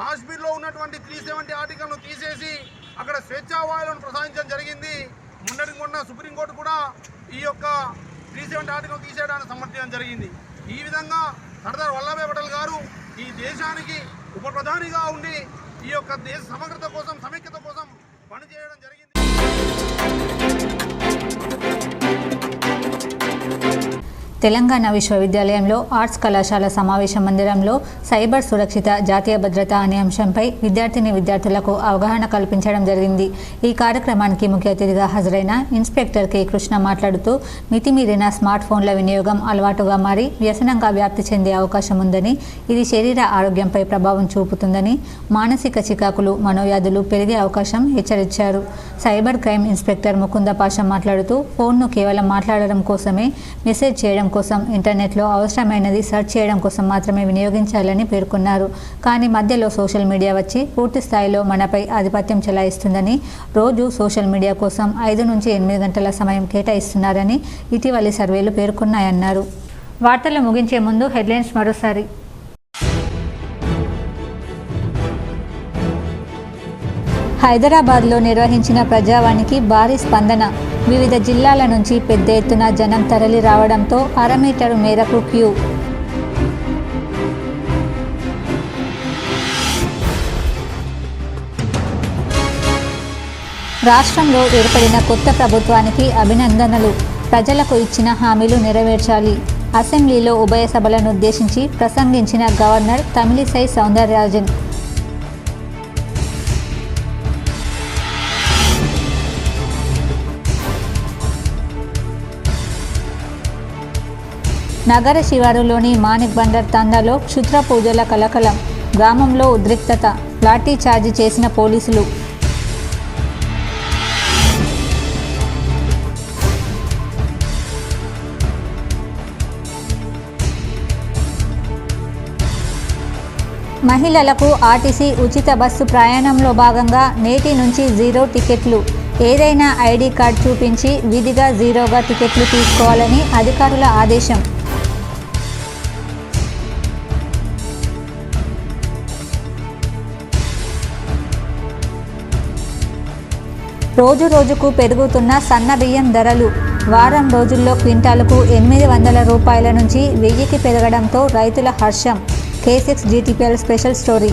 కాశ్మీర్లో ఉన్నటువంటి 370 ఆర్టికల్ను తీసేసి అక్కడ స్వేచ్ఛావాయులను ప్రసాదించడం జరిగింది. మొన్న సుప్రీంకోర్టు కూడా ఈ యొక్క 370 ఆర్టికల్ తీసేయడానికి సమర్థించడం జరిగింది. ఈ విధంగా సర్దార్ వల్లభాయ్ పటేల్ గారు ఈ దేశానికి ఉప ప్రధానిగా ఉండి ఈ యొక్క దేశ సమగ్రత కోసం, సమైక్యత కోసం పనిచేయడం జరిగింది. తెలంగాణ విశ్వవిద్యాలయంలో ఆర్ట్స్ కళాశాల సమావేశ మందిరంలో సైబర్ సురక్షిత జాతీయ భద్రత అనే అంశంపై విద్యార్థులకు అవగాహన కల్పించడం జరిగింది. ఈ కార్యక్రమానికి ముఖ్య అతిథిగా హాజరైన ఇన్స్పెక్టర్ కె కృష్ణ మాట్లాడుతూ మితిమీరిన స్మార్ట్ ఫోన్ల వినియోగం అలవాటుగా మారి వ్యసనంగా వ్యాప్తి చెందే అవకాశం ఉందని, ఇది శరీర ఆరోగ్యంపై ప్రభావం చూపుతుందని, మానసిక చికాకులు, మనోవ్యాధులు పెరిగే అవకాశం హెచ్చరించారు. Cyber crime inspector Mukunda Pasha మాట్లాడుతూ ఫోన్ను కేవలం మాట్లాడడం కోసమే, మెసేజ్ చేయడం కోసం, ఇంటర్నెట్లో అవసరమైనది సెర్చ్ చేయడం కోసం మాత్రమే వినియోగించాలని పేర్కొన్నారు. కానీ మధ్యలో సోషల్ మీడియా వచ్చి పూర్తి స్థాయిలో మనపై ఆధిపత్యం చెలాయిస్తుందని, రోజు సోషల్ మీడియా కోసం 5 నుంచి 8 గంటల సమయం కేటాయిస్తున్నారని ఇటీవలి సర్వేలు పేర్కొన్నాయన్నారు. వార్తలు ముగించే ముందు హెడ్లైన్స్ మరోసారి. హైదరాబాద్లో నిర్వహించిన ప్రజావానికి భారీ స్పందన. వివిధ జిల్లాల నుంచి పెద్ద ఎత్తున జనం తరలి రావడంతో 1/2 మీటరు మేరకు క్యూ. రాష్ట్రంలో ఏర్పడిన కొత్త ప్రభుత్వానికి అభినందనలు. ప్రజలకు ఇచ్చిన హామీలు నెరవేర్చాలి. అసెంబ్లీలో ఉభయ సభలను ఉద్దేశించి ప్రసంగించిన గవర్నర్ తమిళిసై సౌందరరాజన్ నగర శివారులోని మాణిక్ బందర్ తండాలో క్షుద్ర పూజల కలకలం, గ్రామంలో ఉద్రిక్తత, లాఠీ చార్జి చేసిన పోలీసులు. మహిళలకు ఆర్టీసీ ఉచిత బస్సు ప్రయాణంలో భాగంగా నేటి నుంచి 0 టికెట్లు. ఏదైనా ఐడి కార్డు చూపించి విధిగా 0గా టికెట్లు తీసుకోవాలని అధికారుల ఆదేశం. రోజు రోజుకు పెరుగుతున్న సన్న బియ్యం ధరలు. వారం రోజుల్లో క్వింటాలకు 800 రూపాయల నుంచి 1000కి పెరగడంతో రైతుల హర్షం. K6 GTPL special story.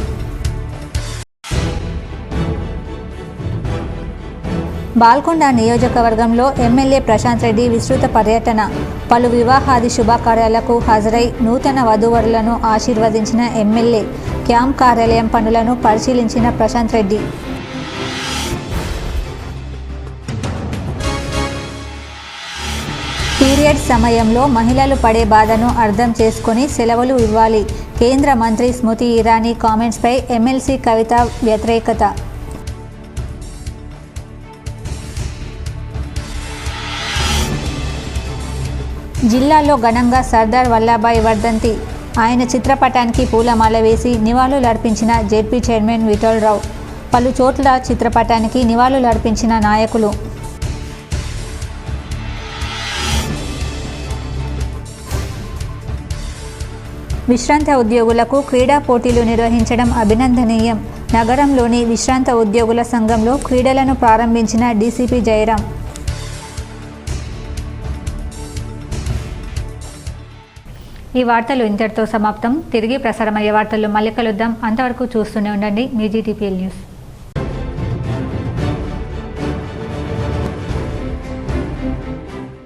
Balkonda నియోజకవర్గంలో ఎమ్మెల్యే ప్రశాంత్ రెడ్డి విస్తృత పర్యటన. పలు వివాహాది శుభకార్యాలకు హాజరై నూతన వధూవరులను ఆశీర్వదించిన ఎమ్మెల్యే. క్యాంప్ కార్యాలయం పనులను పరిశీలించిన ప్రశాంత్ రెడ్డి. పీరియడ్ సమయంలో మహిళలు పడే బాధను అర్థం చేసుకొని సెలవులు ఇవ్వాలి. కేంద్ర మంత్రి స్మృతి ఇరానీ కామెంట్స్పై ఎమ్మెల్సీ కవిత వ్యతిరేకత. జిల్లాలో ఘనంగా సర్దార్ వల్లభాయ్ వర్ధంతి. ఆయన చిత్రపటానికి పూలమాల వేసి నివాళులర్పించిన జెడ్పీ చైర్మన్ విఠలరావు. పలు చోట్ల చిత్రపటానికి నివాళులర్పించిన నాయకులు. విశ్రాంత ఉద్యోగులకు క్రీడా పోటీలు నిర్వహించడం అభినందనీయం. నగరంలోని విశ్రాంత ఉద్యోగుల సంఘంలో క్రీడలను ప్రారంభించిన డీసీపీ జయరాం. ఈ వార్తలు ఇంతటితో సమాప్తం. తిరిగి ప్రసారమయ్యే వార్తల్లో మళ్ళీ కలుద్దాం. అంతవరకు చూస్తూనే ఉండండి మీ GTPL న్యూస్.